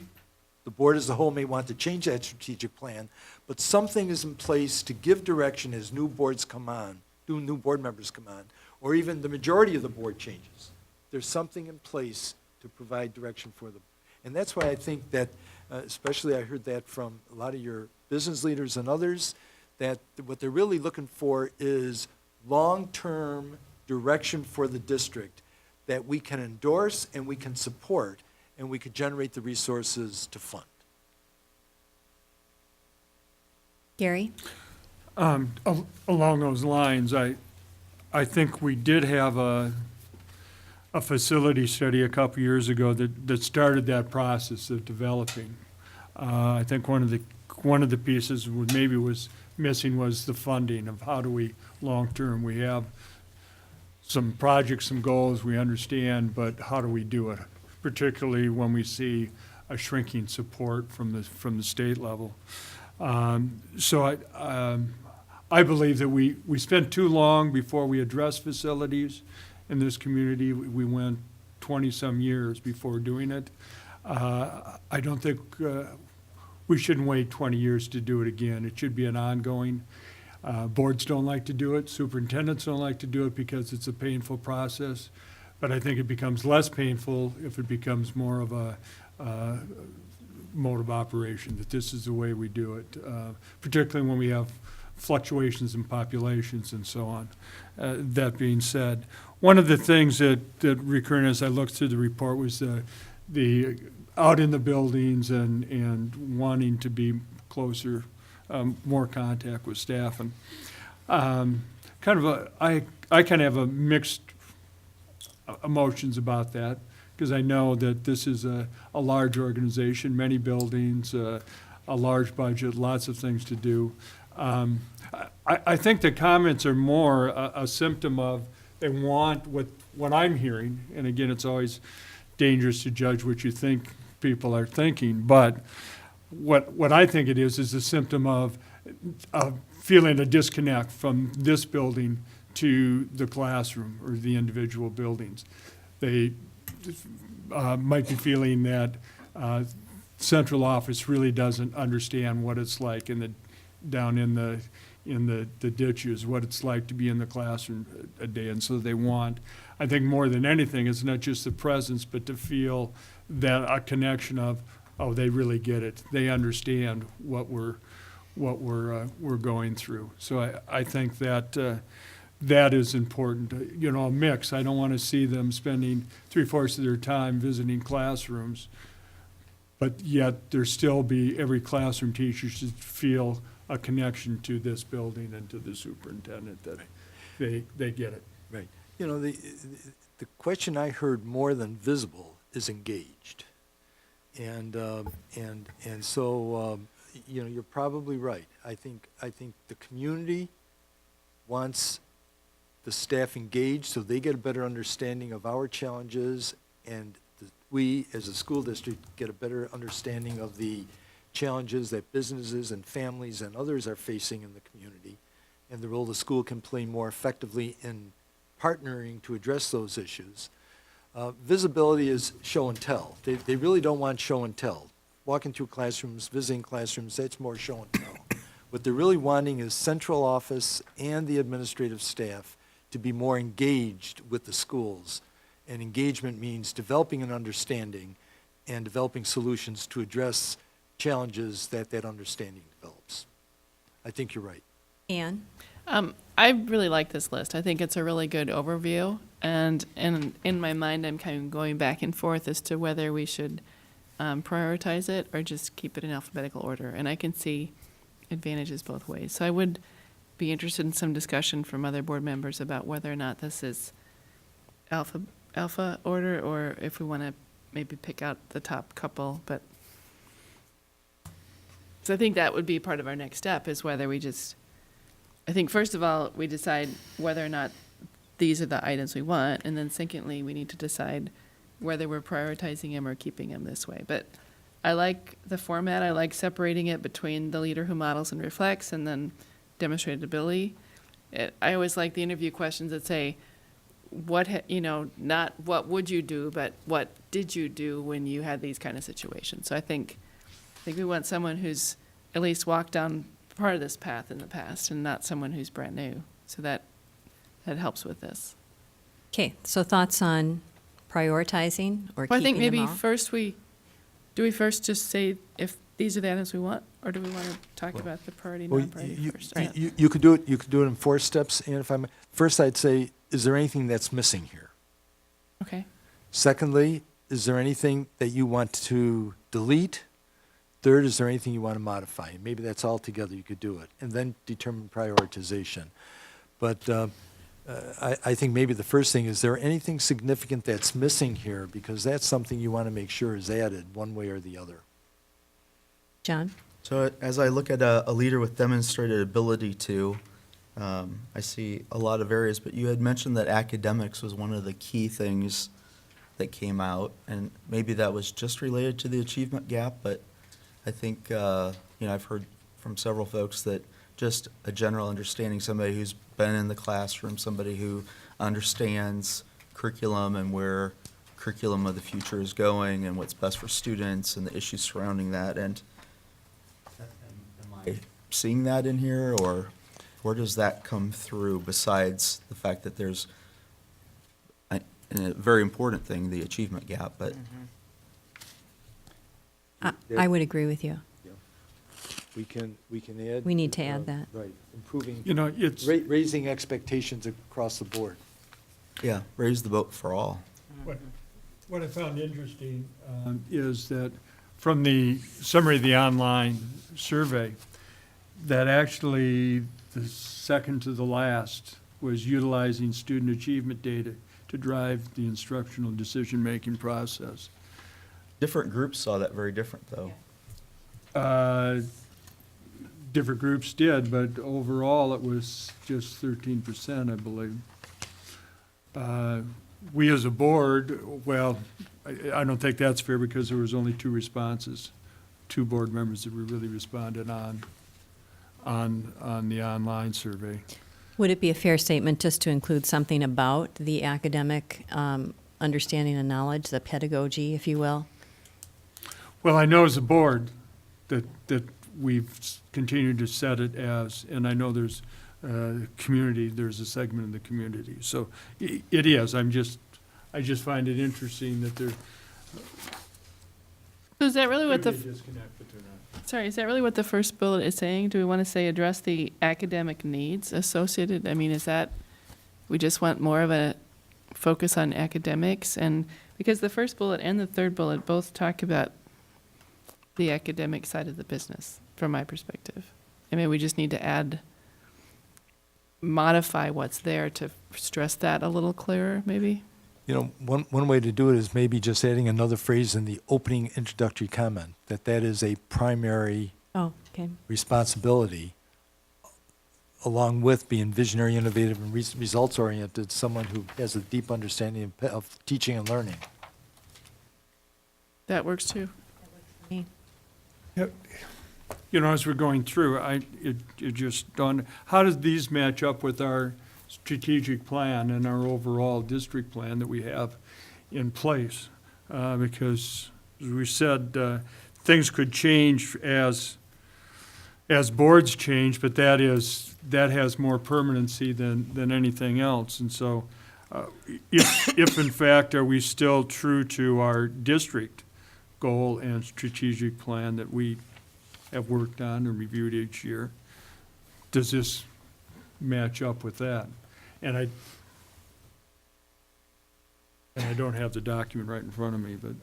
the board as a whole may want to change that strategic plan, but something is in place to give direction as new boards come on, new board members come on, or even the majority of the board changes. There's something in place to provide direction for them. And that's why I think that, especially I heard that from a lot of your business leaders and others, that what they're really looking for is long-term direction for the district that we can endorse and we can support and we could generate the resources to fund. Gary? Along those lines, I think we did have a facility study a couple years ago that started that process of developing. I think one of the pieces was missing was the funding of how do we long-term. We have some projects, some goals we understand, but how do we do it? Particularly when we see a shrinking support from the state level. So I believe that we spent too long before we addressed facilities in this community. We went 20-some years before doing it. I don't think we shouldn't wait 20 years to do it again. It should be an ongoing. Boards don't like to do it. Superintendents don't like to do it because it's a painful process. But I think it becomes less painful if it becomes more of a mode of operation, that this is the way we do it, particularly when we have fluctuations in populations and so on. That being said, one of the things that recurred as I looked through the report was the out in the buildings and wanting to be closer, more contact with staff. And I kind of have a mixed emotions about that, because I know that this is a large organization, many buildings, a large budget, lots of things to do. I think the comments are more a symptom of they want what I'm hearing, and again, it's always dangerous to judge what you think people are thinking, but what I think it is a symptom of feeling a disconnect from this building to the classroom or the individual buildings. They might be feeling that central office really doesn't understand what it's like down in the ditches, what it's like to be in the classroom a day. And so they want, I think more than anything, it's not just the presence, but to feel that a connection of, oh, they really get it. They understand what we're going through. So I think that that is important, you know, a mix. I don't want to see them spending 3/4 of their time visiting classrooms, but yet there still be, every classroom teacher should feel a connection to this building and to the superintendent, that they get it. Right. You know, the question I heard more than visible is engaged. And so, you know, you're probably right. I think the community wants the staff engaged so they get a better understanding of our challenges, and we, as a school district, get a better understanding of the challenges that businesses and families and others are facing in the community, and the role the school can play more effectively in partnering to address those issues. Visibility is show and tell. They really don't want show and tell. Walking through classrooms, visiting classrooms, that's more show and tell. What they're really wanting is central office and the administrative staff to be more engaged with the schools. And engagement means developing an understanding and developing solutions to address challenges that understanding develops. I think you're right. Anne? I really like this list. I think it's a really good overview. And in my mind, I'm kind of going back and forth as to whether we should prioritize it or just keep it in alphabetical order. And I can see advantages both ways. So I would be interested in some discussion from other board members about whether or not this is alpha order, or if we want to maybe pick out the top couple. But so I think that would be part of our next step, is whether we just, I think first of all, we decide whether or not these are the items we want, and then secondly, we need to decide whether we're prioritizing them or keeping them this way. But I like the format. I like separating it between the leader who models and reflects, and then demonstrated ability. I always like the interview questions that say, not what would you do, but what did you do when you had these kind of situations. So I think we want someone who's at least walked down part of this path in the past, and not someone who's brand new. So that helps with this. Okay, so thoughts on prioritizing or Well, I keeping think maybe them all? first do we first just say if these are the items we want, or do we want to talk about the priority, Well, non-priority first? you could do it in 4 steps, and if I'm, first I'd say, is there anything that's missing here? Okay. Secondly, is there anything that you want to delete? Third, is there anything you want to modify? Maybe that's all together, you could do it, and then determine prioritization. But I think maybe the first thing, is there anything significant that's missing here? Because that's something you want to make sure is added one way or the other. John? So as I look at a leader with demonstrated ability to, I see a lot of areas, but you had mentioned that academics was one of the key things that came out, and maybe that was just related to the achievement gap, but I think, I've heard from several folks that just a general understanding, somebody who's been in the classroom, somebody who understands curriculum and where curriculum of the future is going and what's best for students and the issues surrounding that. And am I seeing that in here, or where does that come through besides the fact that there's a very important thing, the achievement gap, but I would agree with you. We can add. We need to add that. Right, improving, You know, it's, raising expectations across the board. yeah, raise the boat for all. what I found interesting is that from the summary of the online survey, that actually the second to the last was utilizing student achievement data to drive the instructional decision-making process. Different groups saw that very different, though. Different groups did, but overall it was just 13%, I believe. We as a board, well, I don't think that's fair because there was only 2 responses, 2 board members that really responded on the online survey. Would it be a fair statement just to include something about the academic understanding and knowledge, the pedagogy, if you will? Well, I know as a board that we've continued to set it as, and I know there's community, there's a segment in the community. So it is, I just find it interesting that there So is that really what could be a disconnect between that. Sorry, is that really what the first bullet is saying? Do we want to say address the academic needs associated? I mean, is that We just want more of a focus on academics, and because the first bullet and the third bullet both talk about the academic side of the business, from my perspective. I mean, we just need to modify what's there to stress that a little clearer, maybe. You know, one way to do it is maybe just adding another phrase in the opening introductory comment, that is a primary Oh, okay. responsibility, along with being visionary, innovative, and results-oriented, someone who has a deep understanding of teaching and learning. That works too. You know, as we're going through, it just dawned, how does these match up with our strategic plan and our overall district plan that we have in place? Because, as we said, things could change as boards change, but that has more permanency than anything else. And so, if in fact, are we still true to our district goal and strategic plan that we have worked on and reviewed each year? Does this match up with that? And I don't have the document right in front of me, but.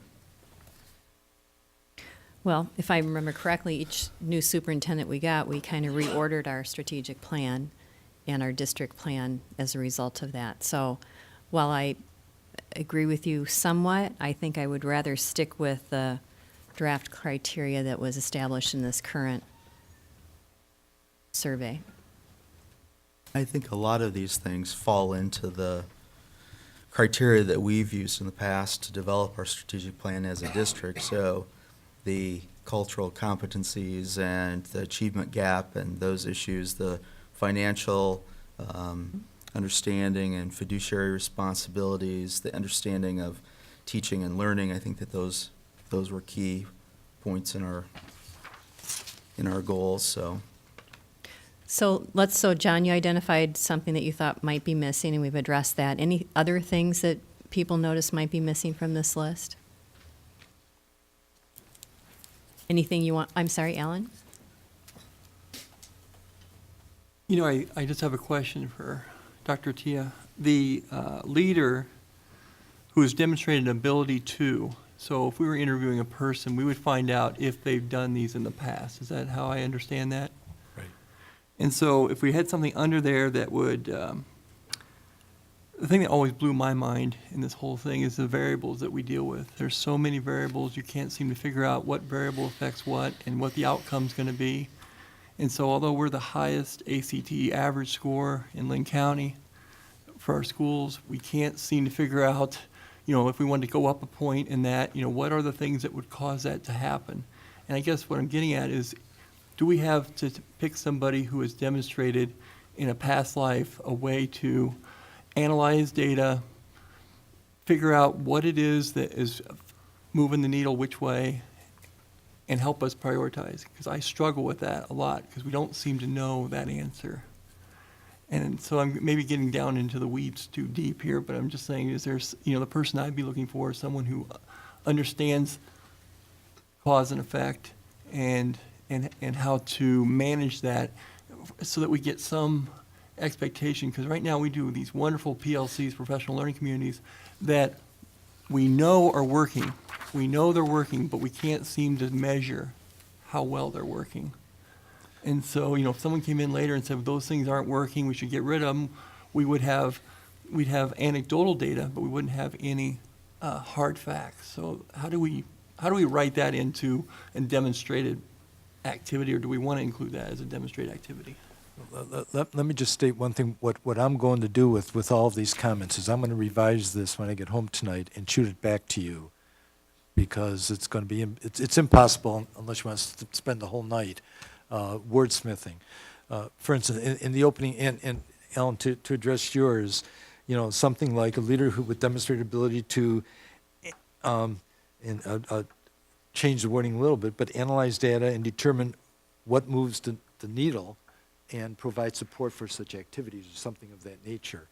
Well, if I remember correctly, each new superintendent we got, we kind of reordered our strategic plan and our district plan as a result of that. So while I agree with you somewhat, I think I would rather stick with the draft criteria that was established in this current survey. I think a lot of these things fall into the criteria that we've used in the past to develop our strategic plan as a district. So the cultural competencies and the achievement gap and those issues, the financial understanding and fiduciary responsibilities, the understanding of teaching and learning, I think that those were key points in our goals. So John, you identified something that you thought might be missing, and we've addressed that. Any other things that people notice might be missing from this list? Anything you want? I'm sorry, Alan? You know, I just have a question for Dr. Tia. The leader who has demonstrated an ability to, so if we were interviewing a person, we would find out if they've done these in the past. Is that how I understand that? Right. And so if we had something under there that would, the thing that always blew my mind in this whole thing is the variables that we deal with. There's so many variables, you can't seem to figure out what variable affects what and what the outcome's going to be. And so although we're the highest ACT average score in Lynn County for our schools, we can't seem to figure out, you know, if we wanted to go up a point in that, you know, what are the things that would cause that to happen? And I guess what I'm getting at is, do we have to pick somebody who has demonstrated in a past life a way to analyze data, figure out what it is that is moving the needle which way, and help us prioritize? Because I struggle with that a lot, because we don't seem to know that answer. And so I'm maybe getting down into the weeds too deep here, but I'm just saying, is there, you know, the person I'd be looking for is someone who understands cause and effect and how to manage that so that we get some expectation. Because right now we do these wonderful PLCs, professional learning communities, that we know are working. We know they're working, but we can't seem to measure how well they're working. And so, you know, if someone came in later and said, those things aren't working, we should get rid of them, we'd have anecdotal data, but we wouldn't have any hard facts. So how do we write that into a demonstrated activity, or do we want to include that as a demonstrated activity? Let me just state one thing. What I'm going to do with all of these comments is I'm going to revise this when I get home tonight and shoot it back to you, because it's going to be, it's impossible unless you want to spend the whole night wordsmithing. For instance, in the opening, and Alan, to address yours, you know, something like a leader who would demonstrate ability to change the wording a little bit, but analyze data and determine what moves the needle and provide support for such activities or something of that nature.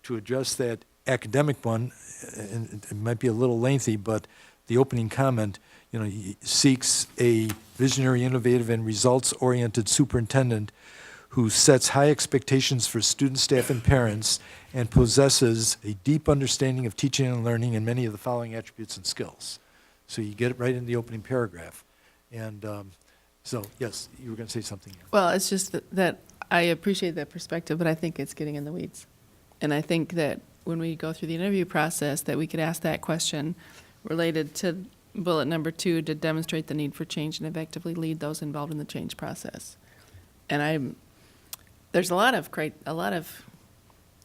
To address that academic one, and it might be a little lengthy, but the opening comment, you know, seeks a visionary, innovative, and results-oriented superintendent who sets high expectations for students, staff, and parents, and possesses a deep understanding of teaching and learning and many of the following attributes and skills. So you get it right in the opening paragraph. And so, yes, you were going to say something. Well, it's just that I appreciate that perspective, but I think it's getting in the weeds. And I think that when we go through the interview process, that we could ask that question related to bullet number 2, to demonstrate the need for change and effectively lead those involved in the change process. And there's a lot of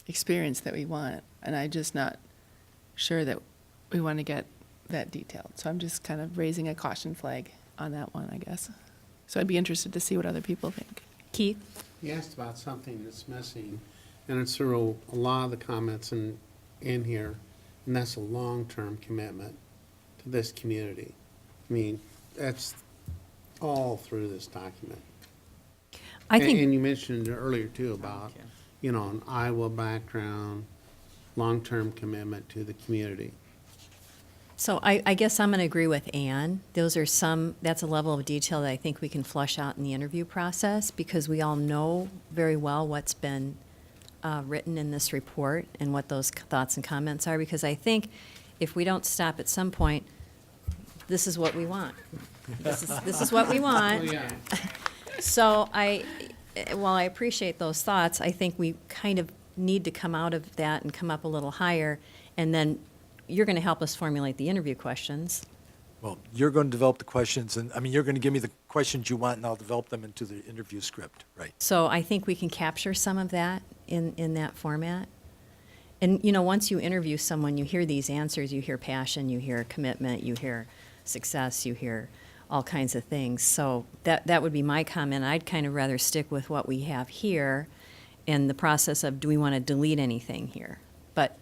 experience that we want, and I'm just not sure that we want to get that detailed. So I'm just kind of raising a caution flag on that one, I guess. So I'd be interested to see what other people think. Keith? You asked about something that's missing, and it's through a lot of the comments in here, and that's a long-term commitment to this community. I mean, that's all through this document. I think. And you mentioned earlier too about, an Iowa background, long-term commitment to the community. So I guess I'm going to agree with Ann. That's a level of detail that I think we can flush out in the interview process, because we all know very well what's been written in this report and what those thoughts and comments are, because I think if we don't stop at some point, this is what we want. This is what we want. Oh, yeah. So while I appreciate those thoughts, I think we kind of need to come out of that and come up a little higher, and then you're going to help us formulate the interview questions. Well, you're going to develop the questions, and, you're going to give me the questions you want, and I'll develop them into the interview script, right? So I think we can capture some of that in that format. And, once you interview someone, you hear these answers, you hear passion, you hear commitment, you hear success, you hear all kinds of things. So that would be my comment. I'd kind of rather stick with what we have here in the process of, do we want to delete anything here? But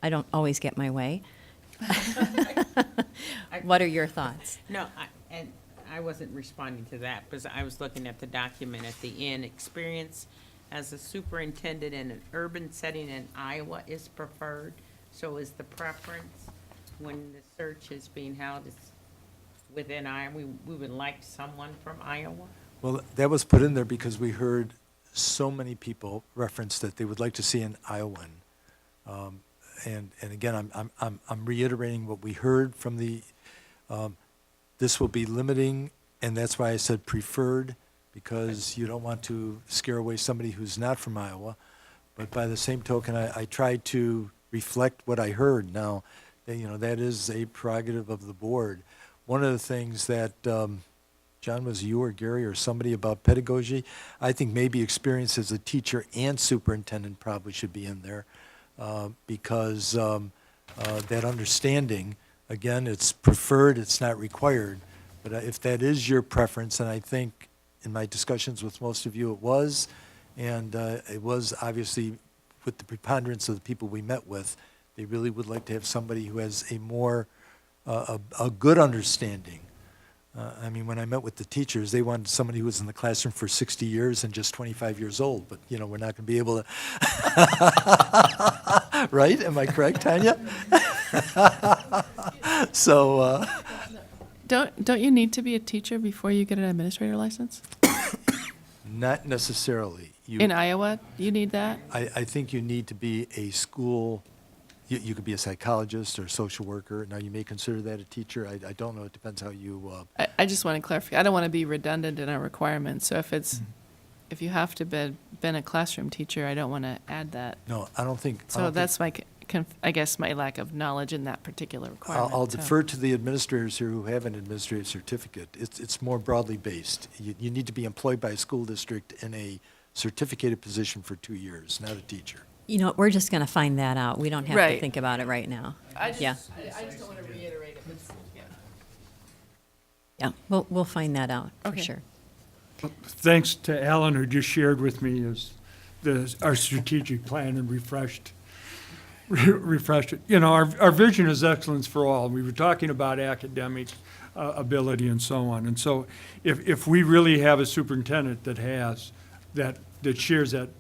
I don't always get my way. What are your thoughts? No, I wasn't responding to that, because I was looking at the document at the end. Experience as a superintendent in an urban setting in Iowa is preferred. So is the preference when the search is being held is within Iowa? We would like someone from Iowa? Well, that was put in there because we heard so many people reference that they would like to see an Iowan. And again, I'm reiterating what we heard from the, this will be limiting, and that's why I said preferred, because you don't want to scare away somebody who's not from Iowa. But by the same token, I tried to reflect what I heard. Now, that is a prerogative of the board. One of the things that, John, was you or Gary or somebody about pedagogy, I think maybe experience as a teacher and superintendent probably should be in there. Because that understanding, again, it's preferred, it's not required. But if that is your preference, and I think in my discussions with most of you it was, and it was obviously with the preponderance of the people we met with, they really would like to have somebody who has a more, a good understanding. When I met with the teachers, they wanted somebody who was in the classroom for 60 years and just 25 years old. But, we're not going to be able to. Right? Am I correct, Tanya? So. Don't you need to be a teacher before you get an administrator license? Not necessarily. In Iowa, you need that? I think you need to be a school. You could be a psychologist or a social worker. Now, you may consider that a teacher. I don't know. It depends how you. I just want to clarify. I don't want to be redundant in our requirements. So if you have to been a classroom teacher, I don't want to add that. No, I don't think. So that's my, I guess, my lack of knowledge in that particular requirement. I'll defer to the administrators here who have an administrative certificate. It's more broadly based. You need to be employed by a school district in a certificated position for 2 years, not a teacher. We're just going to find that out. We don't have to Right. think about it right now. I just Yeah. don't want to reiterate it. Yeah, we'll find that out for Okay. sure. Thanks to Alan, who just shared with me our strategic plan and refreshed it. Our vision is excellence for all. We were talking about academic ability and so on. And so if we really have a superintendent that shares that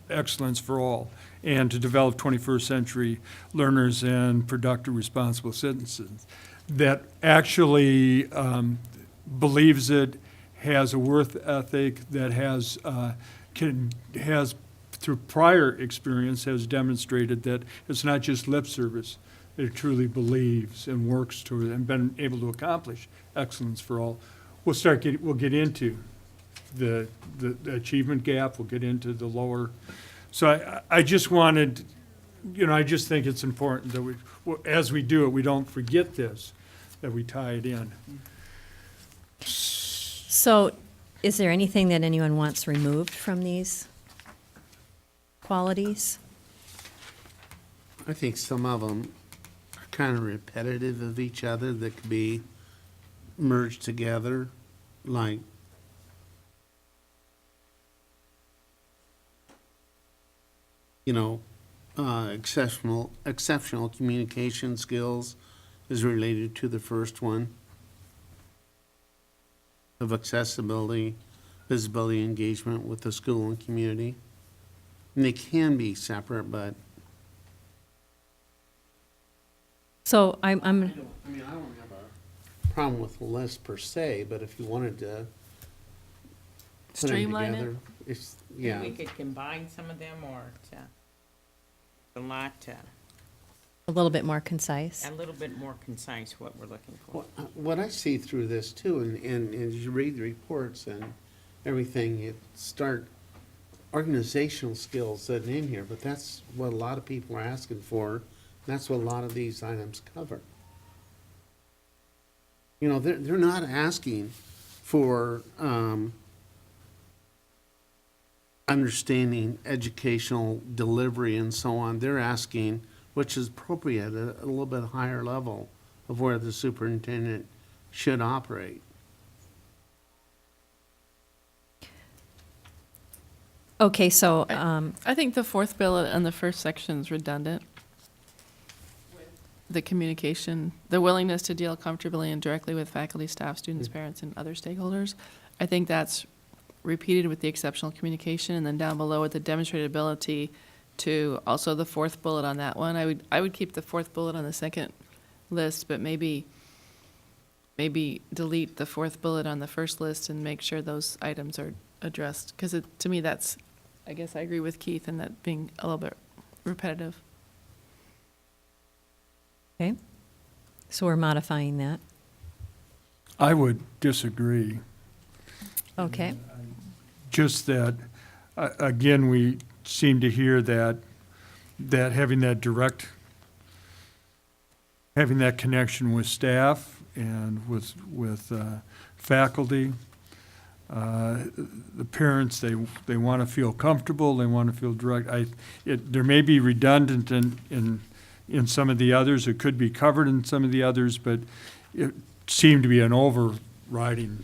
excellence for all, and to develop 21st century learners and productive, responsible citizens, that actually believes it, has a worth ethic, that has has, through prior experience, has demonstrated that it's not just lip service. It truly believes and works toward and been able to accomplish excellence for all. We'll get into the achievement gap, we'll get into the lower. So I just wanted, I just think it's important that we, as we do it, we don't forget this, that we tie it in. So is there anything that anyone wants removed from these qualities? I think some of them are kind of repetitive of each other that could be merged together, like exceptional communication skills is related to the first one of accessibility, visibility, engagement with the school and community. And they can be separate, but So I'm, I don't have a problem with the list per se, but if you wanted to put them Streamline it? together, it's, yeah. We could combine some of them, or a lot, a little bit more concise. a little bit more concise what we're looking for. What I see through this too, and as you read the reports and everything, it start organizational skills sitting in here, but that's what a lot of people are asking for. That's what a lot of these items cover. They're not asking for understanding educational delivery and so on. They're asking, which is appropriate, at a little bit higher level of where the superintendent should operate. Okay, so, I think the fourth bullet and the first section is redundant. The communication, the willingness to deal comfortably and directly with faculty, staff, students, parents, and other stakeholders. I think that's repeated with the exceptional communication, and then down below with the demonstrated ability to, also the fourth bullet on that one. I would keep the fourth bullet on the second list, but maybe delete the fourth bullet on the first list and make sure those items are addressed. Because to me, that's, I guess I agree with Keith in that being a little bit repetitive. okay, so we're modifying that. I would disagree. Okay, Just that, again, we seem to hear that having that connection with staff and with faculty, the parents, they want to feel comfortable, they want to feel direct. There may be redundant in some of the others, it could be covered in some of the others, but it seemed to be an overriding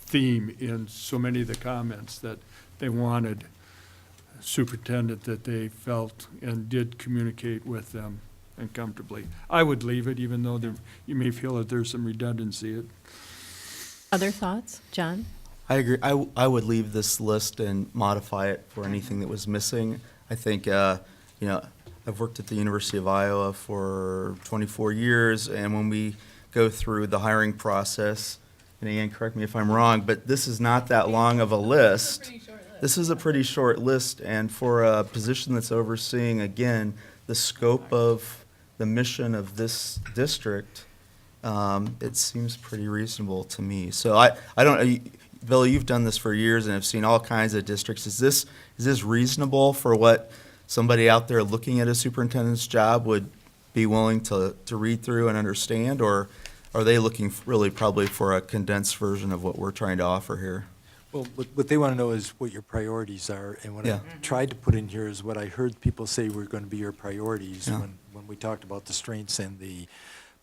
theme in so many of the comments that they wanted superintendent that they felt and did communicate with them and comfortably. I would leave it, even though you may feel that there's some redundancy. other thoughts? John? I agree. I would leave this list and modify it for anything that was missing. I think, I've worked at the University of Iowa for 24 years, and when we go through the hiring process, and Ann, correct me if I'm wrong, but this is not that long of a list. This is a pretty short list, and for a position that's overseeing, again, the scope of the mission of this district, it seems pretty reasonable to me. So I don't, Bill, you've done this for years and have seen all kinds of districts. Is this reasonable for what somebody out there looking at a superintendent's job would be willing to read through and understand, or are they looking really probably for a condensed version of what we're trying to offer here? Well, what they want to know is what your priorities are, and what Yeah. I tried to put in here is what I heard people say were going to be your priorities Yeah. when we talked about the strengths and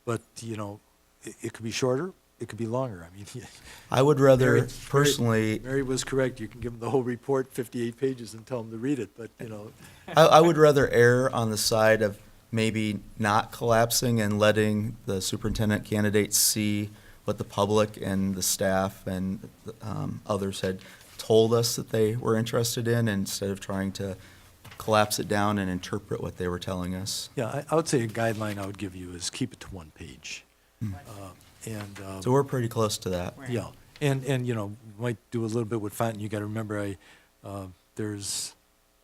but, it could be shorter, it could be longer. I mean, I would rather Mary- personally, Mary was correct, you can give them the whole report, 58 pages, and tell them to read it, but, I would rather err on the side of maybe not collapsing and letting the superintendent candidates see what the public and the staff and others had told us that they were interested in, instead of trying to collapse it down and interpret what they were telling us. yeah, I would say a guideline I would give you is keep it to one page. So we're pretty close to that. Yeah, and might do a little bit with font. You got to remember, there's,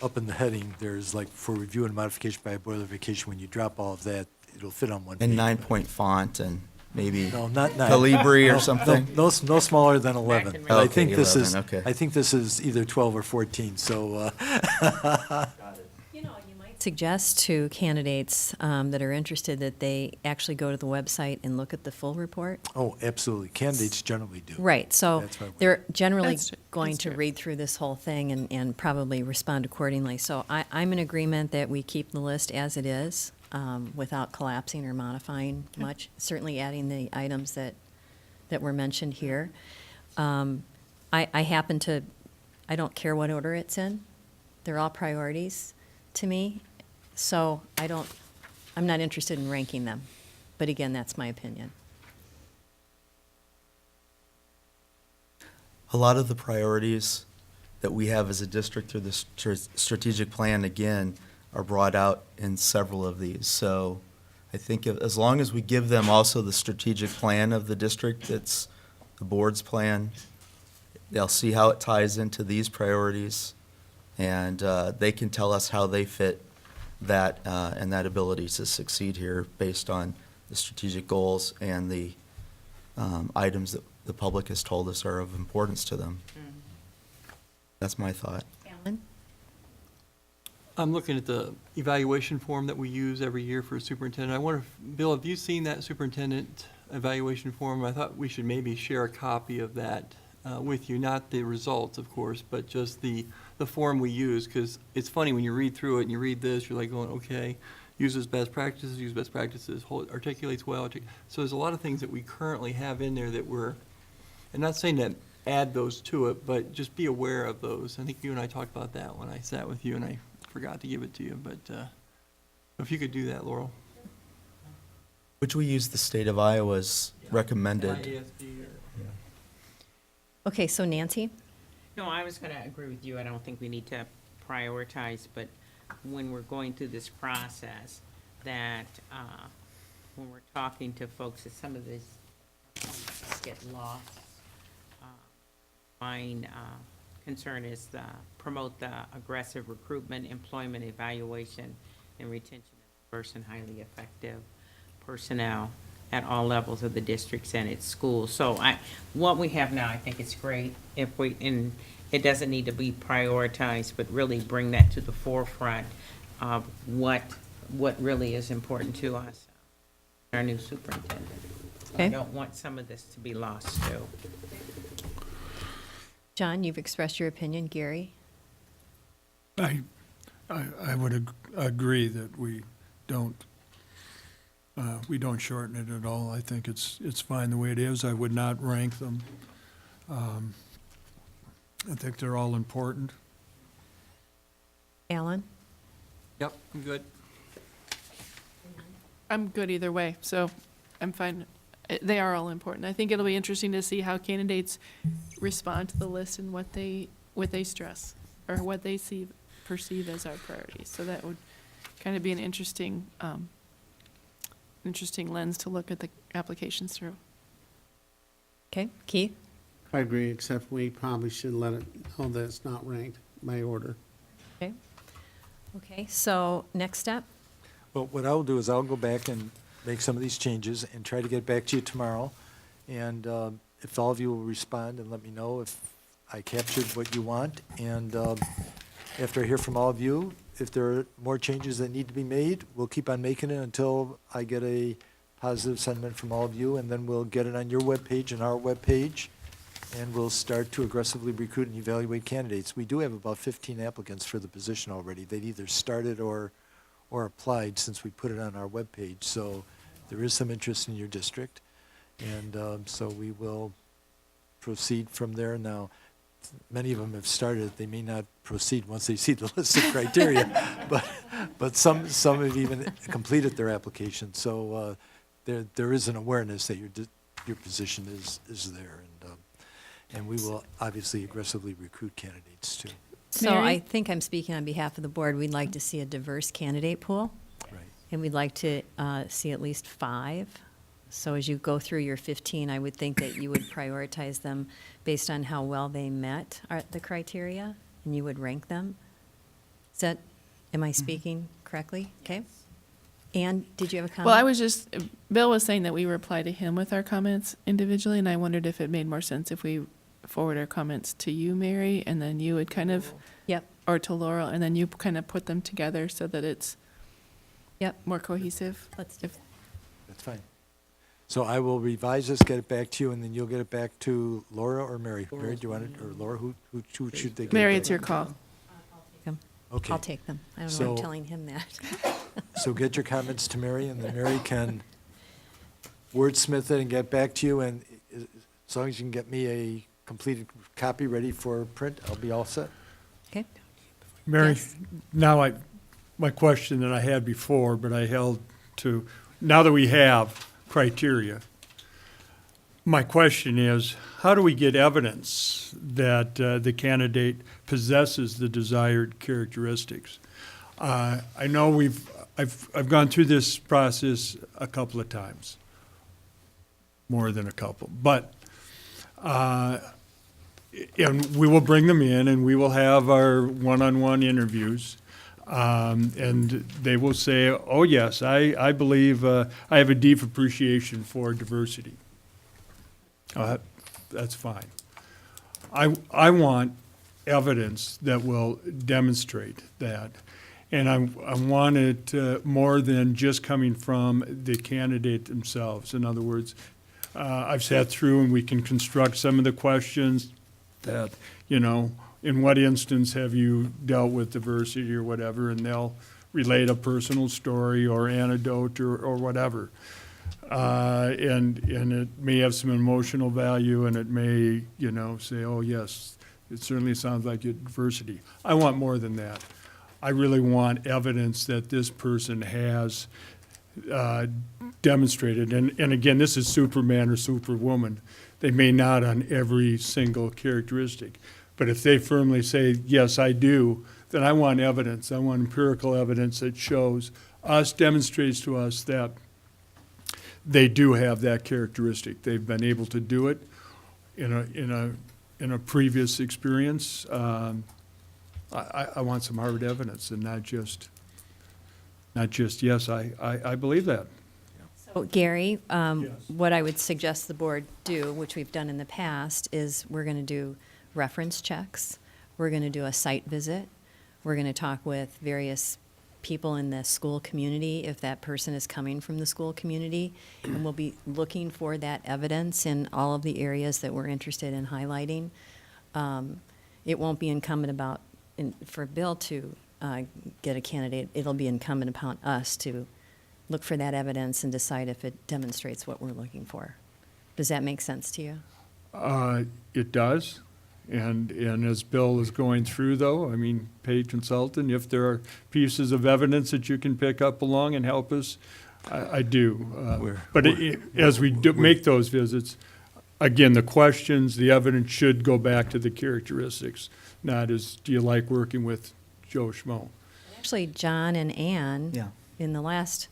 up in the heading, there's like for review and modification by boiler vacation, when you drop all of that, it'll fit on one page. And 9-point font and maybe No, not nine. Calibri No, or something? No, no smaller than 11. and But I Okay, think this is, 11, okay. I think this is either 12 or 14, so, You know, you might suggest to candidates that are interested that they actually go to the website and look at the full report. oh, absolutely. Candidates generally do. Right, so That's why we- they're generally That's true. going That's to true. read through this whole thing and probably respond accordingly. So I'm in agreement that we keep the list as it is, without collapsing or modifying much, certainly adding the items that were mentioned here. I happen to, I don't care what order it's in. They're all priorities to me, so I'm not interested in ranking them. But again, that's my opinion. A lot of the priorities that we have as a district through the strategic plan, again, are brought out in several of these. So I think as long as we give them also the strategic plan of the district, that's the board's plan, they'll see how it ties into these priorities, and they can tell us how they fit that and that ability to succeed here based on the strategic goals and the items that the public has told us are of importance to them. That's my thought. Alan? I'm looking at the evaluation form that we use every year for a superintendent. I wonder if, Bill, have you seen that superintendent evaluation form? I thought we should maybe share a copy of that with you, not the results, of course, but just the form we use, because it's funny when you read through it and you read this, you're like going, okay, uses best practices, articulates well. So there's a lot of things that we currently have in there that we're, and not saying that add those to it, but just be aware of those. I think you and I talked about that when I sat with you, and I forgot to give it to you, but if you could do that, Laurel. Which we use the state of Iowa's recommended. IASB or- Okay, so Nancy? No, I was gonna agree with you. I don't think we need to prioritize, but when we're going through this process, that, when we're talking to folks, that some of this get lost. My concern is promote the aggressive recruitment, employment evaluation, and retention of diverse and highly effective personnel at all levels of the districts and its schools. So what we have now, I think it's great and it doesn't need to be prioritized, but really bring that to the forefront of what really is important to us, our new superintendent. Okay. I don't want some of this to be lost too. John, you've expressed your opinion. Gary? I would agree that we don't shorten it at all. I think it's fine the way it is. I would not rank them. I think they're all important. Alan? Yep, I'm good. I'm good either way, so I'm fine. They are all important. I think it'll be interesting to see how candidates respond to the list and what they stress or what they perceive as our priorities. So that would kind of be an interesting lens to look at the applications through. Okay, Keith? I agree, except we probably should let it know that it's not ranked by order. Okay. Okay, so next step? Well, what I'll do is I'll go back and make some of these changes and try to get back to you tomorrow. And if all of you will respond and let me know if I captured what you want. And after I hear from all of you, if there are more changes that need to be made, we'll keep on making it until I get a positive sentiment from all of you. And then we'll get it on your webpage and our webpage. And we'll start to aggressively recruit and evaluate candidates. We do have about 15 applicants for the position already. They've either started or applied since we put it on our webpage. So there is some interest in your district. And so we will proceed from there. Now, many of them have started. They may not proceed once they see the list of criteria, but some have even completed their application. So there is an awareness that your position is there. And we will obviously aggressively recruit candidates too. So Mary? I think I'm speaking on behalf of the board. We'd like to see a diverse candidate pool, Right. and we'd like to see at least 5. So as you go through your 15, I would think that you would prioritize them based on how well they met the criteria. and you would rank them. Is that, am I speaking correctly? Okay. Anne, did you have a comment? Well, I was just, Bill was saying that we reply to him with our comments individually, and I wondered if it made more sense if we forward our comments to you, Mary, and then you would kind of, Yep, or to Laurel, and then you kind of put them together so that it's yep. more cohesive. Let's do If- that. That's fine. So I will revise this, get it back to you, and then you'll get it back to Laura or Mary? Mary, do you want it, or Laura, who should they get it Mary, back it's your to? call. Okay. I'll take them. I don't know, I'm So- telling him that. So get your comments to Mary, and then Mary can wordsmith it and get back to you, and as long as you can get me a completed copy ready for print, I'll be all set. Okay? Mary, Yes. now my question that I had before, but I held to, now that we have criteria, my question is, how do we get evidence that the candidate possesses the desired characteristics? I know I've gone through this process a couple of times, more than a couple, but and we will bring them in, and we will have our one-on-one interviews, and they will say, "Oh yes, I believe I have a deep appreciation for diversity." That's fine. I want evidence that will demonstrate that, and I want it more than just coming from the candidate themselves. In other words, I've sat through and we can construct some of the questions that, in what instance have you dealt with diversity or whatever, and they'll relate a personal story or anecdote or whatever. And it may have some emotional value, and it may, say, oh, yes, it certainly sounds like diversity. I want more than that. I really want evidence that this person has demonstrated, and again, this is Superman or Superwoman. They may not on every single characteristic, but if they firmly say, yes, I do, then I want evidence. I want empirical evidence that shows us, demonstrates to us that they do have that characteristic. They've been able to do it in a previous experience. I want some hard evidence, and not just yes, I believe that. So Gary, Yes. what I would suggest the board do, which we've done in the past, is we're going to do reference checks. We're going to do a site visit. We're going to talk with various people in the school community, if that person is coming from the school community, and we'll be looking for that evidence in all of the areas that we're interested in highlighting. It won't be incumbent for Bill to get a candidate. It'll be incumbent upon us to look for that evidence and decide if it demonstrates what we're looking for. Does that make sense to you? It does. And as Bill is going through, though, I mean, paid consultant, if there are pieces of evidence that you can pick up along and help us, I do. But as we make those visits, again, the questions, the evidence should go back to the characteristics, not as, do you like working with Joe Schmo? Actually, John and Ann, Yeah. in the last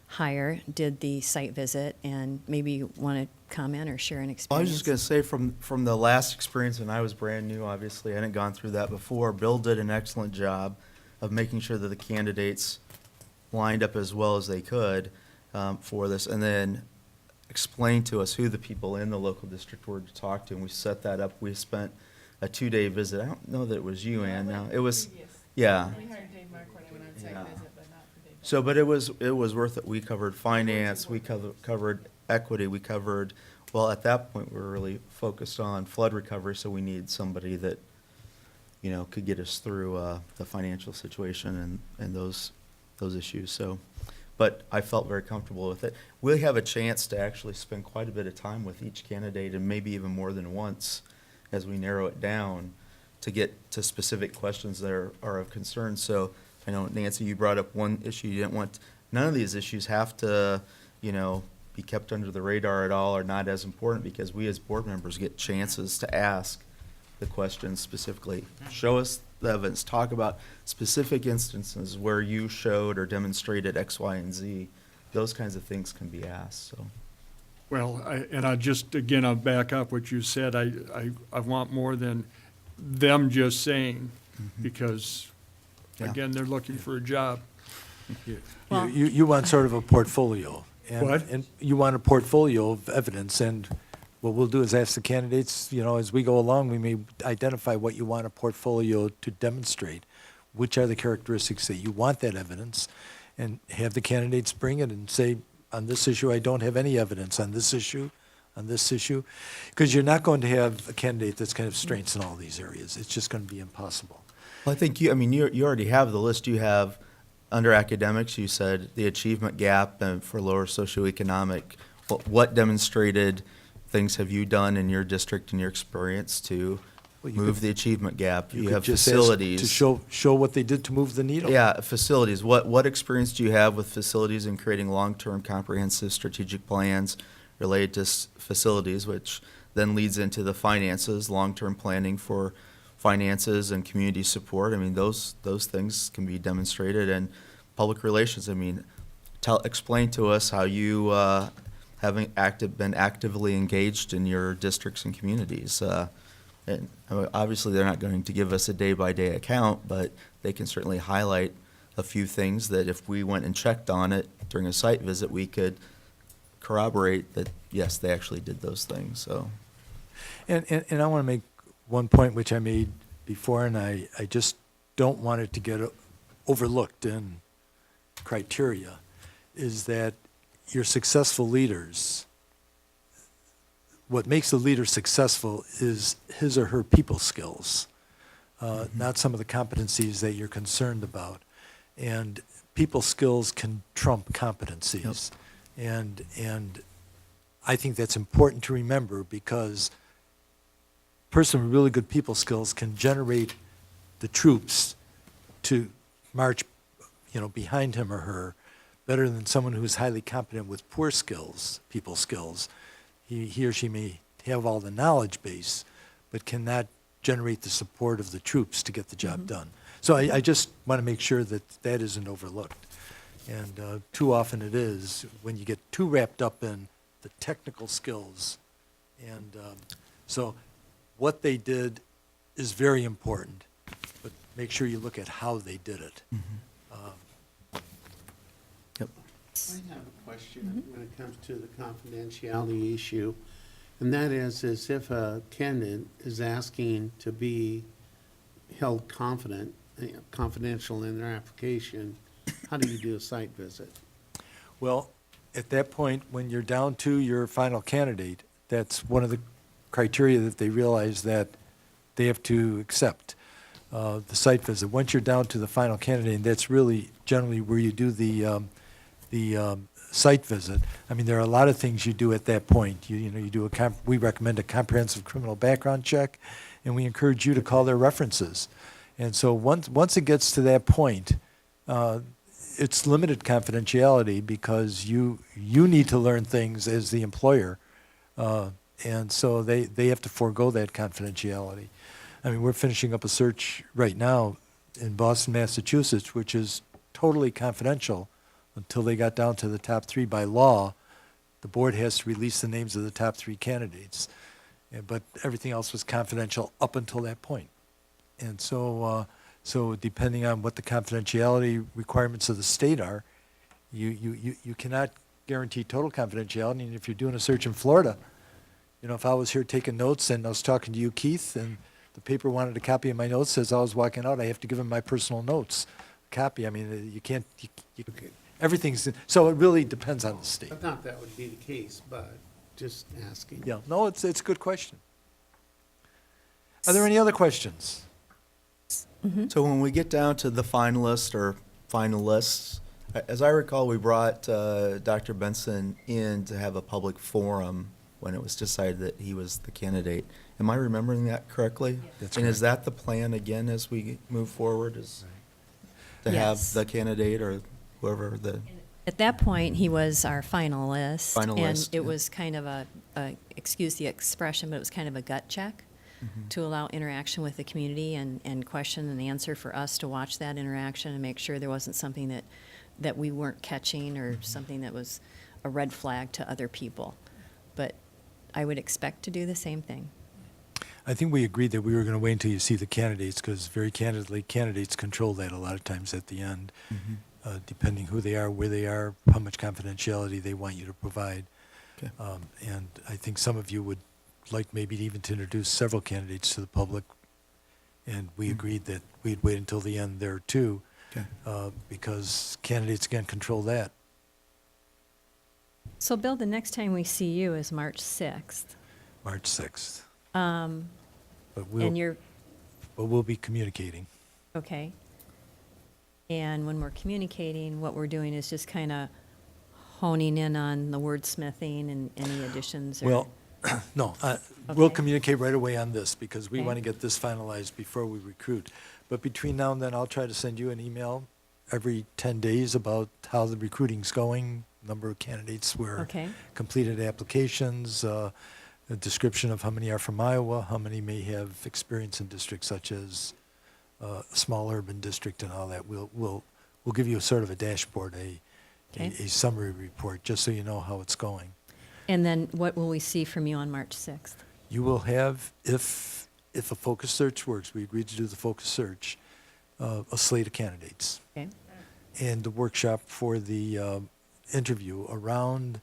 hire, did the site visit, and maybe you want to comment or share an I experience. was just going to say, from the last experience, and I was brand new, obviously, I hadn't gone through that before, Bill did an excellent job of making sure that the candidates lined up as well as they could for this, and then explained to us who the people in the local district were to talk to, and we set that up. We spent a 2-day visit. I don't know that it was you, Ann, no, it was, yeah. Yeah. So, but it was worth it. We covered finance, we covered equity, we covered, well, at that point, we were really focused on flood recovery, so we needed somebody that, could get us through the financial situation and those issues, so. But I felt very comfortable with it. We'll have a chance to actually spend quite a bit of time with each candidate, and maybe even more than once, as we narrow it down to get to specific questions that are of concern. So I know, Nancy, you brought up one issue you didn't want. None of these issues have to, be kept under the radar at all, or not as important, because we as board members get chances to ask the questions specifically. Show us the evidence, talk about specific instances where you showed or demonstrated X, Y, and Z. Those kinds of things can be asked, so. Well, I'll back up what you said. I want more than them just saying, because, Yeah. again, they're looking for a job. Well- You want sort of a portfolio. and- What? And you want a portfolio of evidence, and what we'll do is ask the candidates, as we go along, we may identify what you want a portfolio to demonstrate, which are the characteristics that you want that evidence, and have the candidates bring it and say, on this issue, I don't have any evidence, on this issue, because you're not going to have a candidate that's kind of strengths in all these areas. It's just going to be impossible. Well, I think you already have the list. You have, under academics, you said the achievement gap and for lower socioeconomic. What demonstrated things have you done in your district and your experience to Well, you move could- the achievement gap? You could have just ask facilities. to show what they did to move the needle. Yeah, facilities. What experience do you have with facilities in creating long-term comprehensive strategic plans related to facilities, which then leads into the finances, long-term planning for finances and community support? I mean, those things can be demonstrated. And public relations, I mean, explain to us how you been actively engaged in your districts and communities. And obviously, they're not going to give us a day-by-day account, but they can certainly highlight a few things that if we went and checked on it during a site visit, we could corroborate that, yes, they actually did those things, so. And I want to make one point which I made before, and I just don't want it to get overlooked in criteria, is that your successful leaders, what makes a leader successful is his or her people skills, not some of the competencies that you're concerned about. And people skills can trump competencies. And I think that's important to remember, because a person with really good people skills can generate the troops to march, behind him or her better than someone who is highly competent with poor skills, people skills. He or she may have all the knowledge base, but cannot generate the support of the troops to get the job done. So I just want to make sure that that isn't overlooked. And too often it is, when you get too wrapped up in the technical skills. And so what they did is very important, but make sure you look at how they did it. I have a question when it comes to the confidentiality issue, and that is if a candidate is asking to be held confidential in their application, how do you do a site visit? Well, at that point, when you're down to your final candidate, that's one of the criteria that they realize that they have to accept, the site visit. Once you're down to the final candidate, and that's really generally where you do the site visit. I mean, there are a lot of things you do at that point. You do we recommend a comprehensive criminal background check, and we encourage you to call their references. And so once it gets to that point, it's limited confidentiality, because you need to learn things as the employer, and so they have to forego that confidentiality. I mean, we're finishing up a search right now in Boston, Massachusetts, which is totally confidential until they got down to the top 3 by law. The board has to release the names of the top 3 candidates, but everything else was confidential up until that point. And so depending on what the confidentiality requirements of the state are, you cannot guarantee total confidentiality. And if you're doing a search in Florida, if I was here taking notes and I was talking to you, Keith, and the paper wanted a copy of my notes as I was walking out, I have to give them my personal notes copy. I mean, you can't. Everything's, so it really depends on the state. I thought that would be the case, but just asking. Yeah, no, it's a good question. Are there any other questions? So when we get down to the finalist or finalists, as I recall, we brought Dr. Benson in to have a public forum when it was decided that he was the candidate. Am I remembering that correctly? That's And is correct. that the plan again as we move forward, is to Yes. have the candidate or whoever the, At that point, he was our finalist. Finalist, And it yeah. was kind of excuse the expression, but it was kind of a gut check to allow interaction with the community and question and answer for us to watch that interaction and make sure there wasn't something that we weren't catching or something that was a red flag to other people. But I would expect to do the same thing. I think we agreed that we were going to wait until you see the candidates, because very candidly, candidates control that a lot of times at the end, depending who they are, where they are, how much confidentiality they want you to provide. Okay. And I think some of you would like maybe even to introduce several candidates to the public, and we agreed that we'd wait until the end there too, Okay. because candidates again control that. So Bill, the next time we see you is March 6th. March 6th. But And we'll be communicating. okay. And when we're communicating, what we're doing is just kind of honing in on the wordsmithing and any additions or. Well, no, we'll Okay. communicate right away on this, because we Okay. want to get this finalized before we recruit. But between now and then, I'll try to send you an email every 10 days about how the recruiting's going, number of candidates were Okay. completed applications, a description of how many are from Iowa, how many may have experience in districts such as a small urban district and all that. We'll give you a sort of a dashboard, a summary report, just so you know how it's going. And then what will we see from you on March 6th? You will have, if a focus search works, we agreed to do the focus search, a slate of candidates. Okay. And the workshop for the interview around,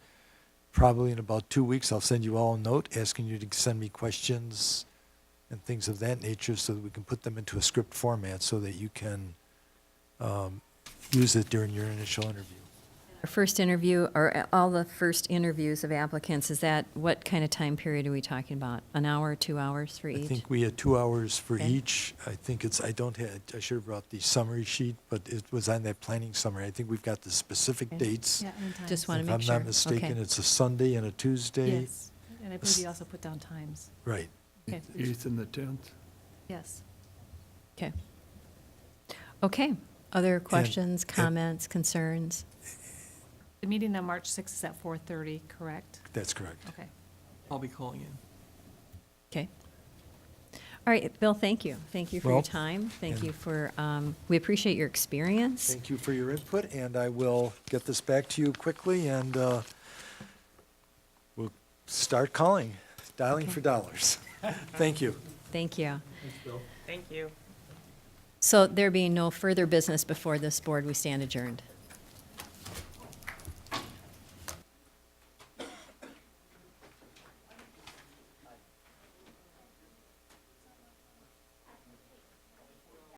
probably in about 2 weeks, I'll send you all a note asking you to send me questions and things of that nature so that we can put them into a script format so that you can use it during your initial interview. Our first interview, or all the first interviews of applicants, is that, what kind of time period are we talking about? An hour, 2 hours for I each? think we had 2 hours for Okay. each. I think it's, I should have brought the summary sheet, but it was on that planning summary. I think we've got the specific Okay. dates. Yeah, and times. Just want to make If sure. I'm not mistaken, Okay. it's a Sunday and a Tuesday. Yes, and I believe you also put down times. Right. Okay. 8th and the 10th. Yes. Okay. Okay. Other questions, comments, concerns? The meeting on March 6th is at 4:30, correct? That's correct. Okay. I'll be calling in. Okay. All right, Bill, thank you. Thank you for your Well, time. Thank and- you for, we appreciate your experience. Thank you for your input, and I will get this back to you quickly, and we'll start dialing Okay. for dollars. Thank you. Thank you. Thank you. So there being no further business before this board, we stand adjourned.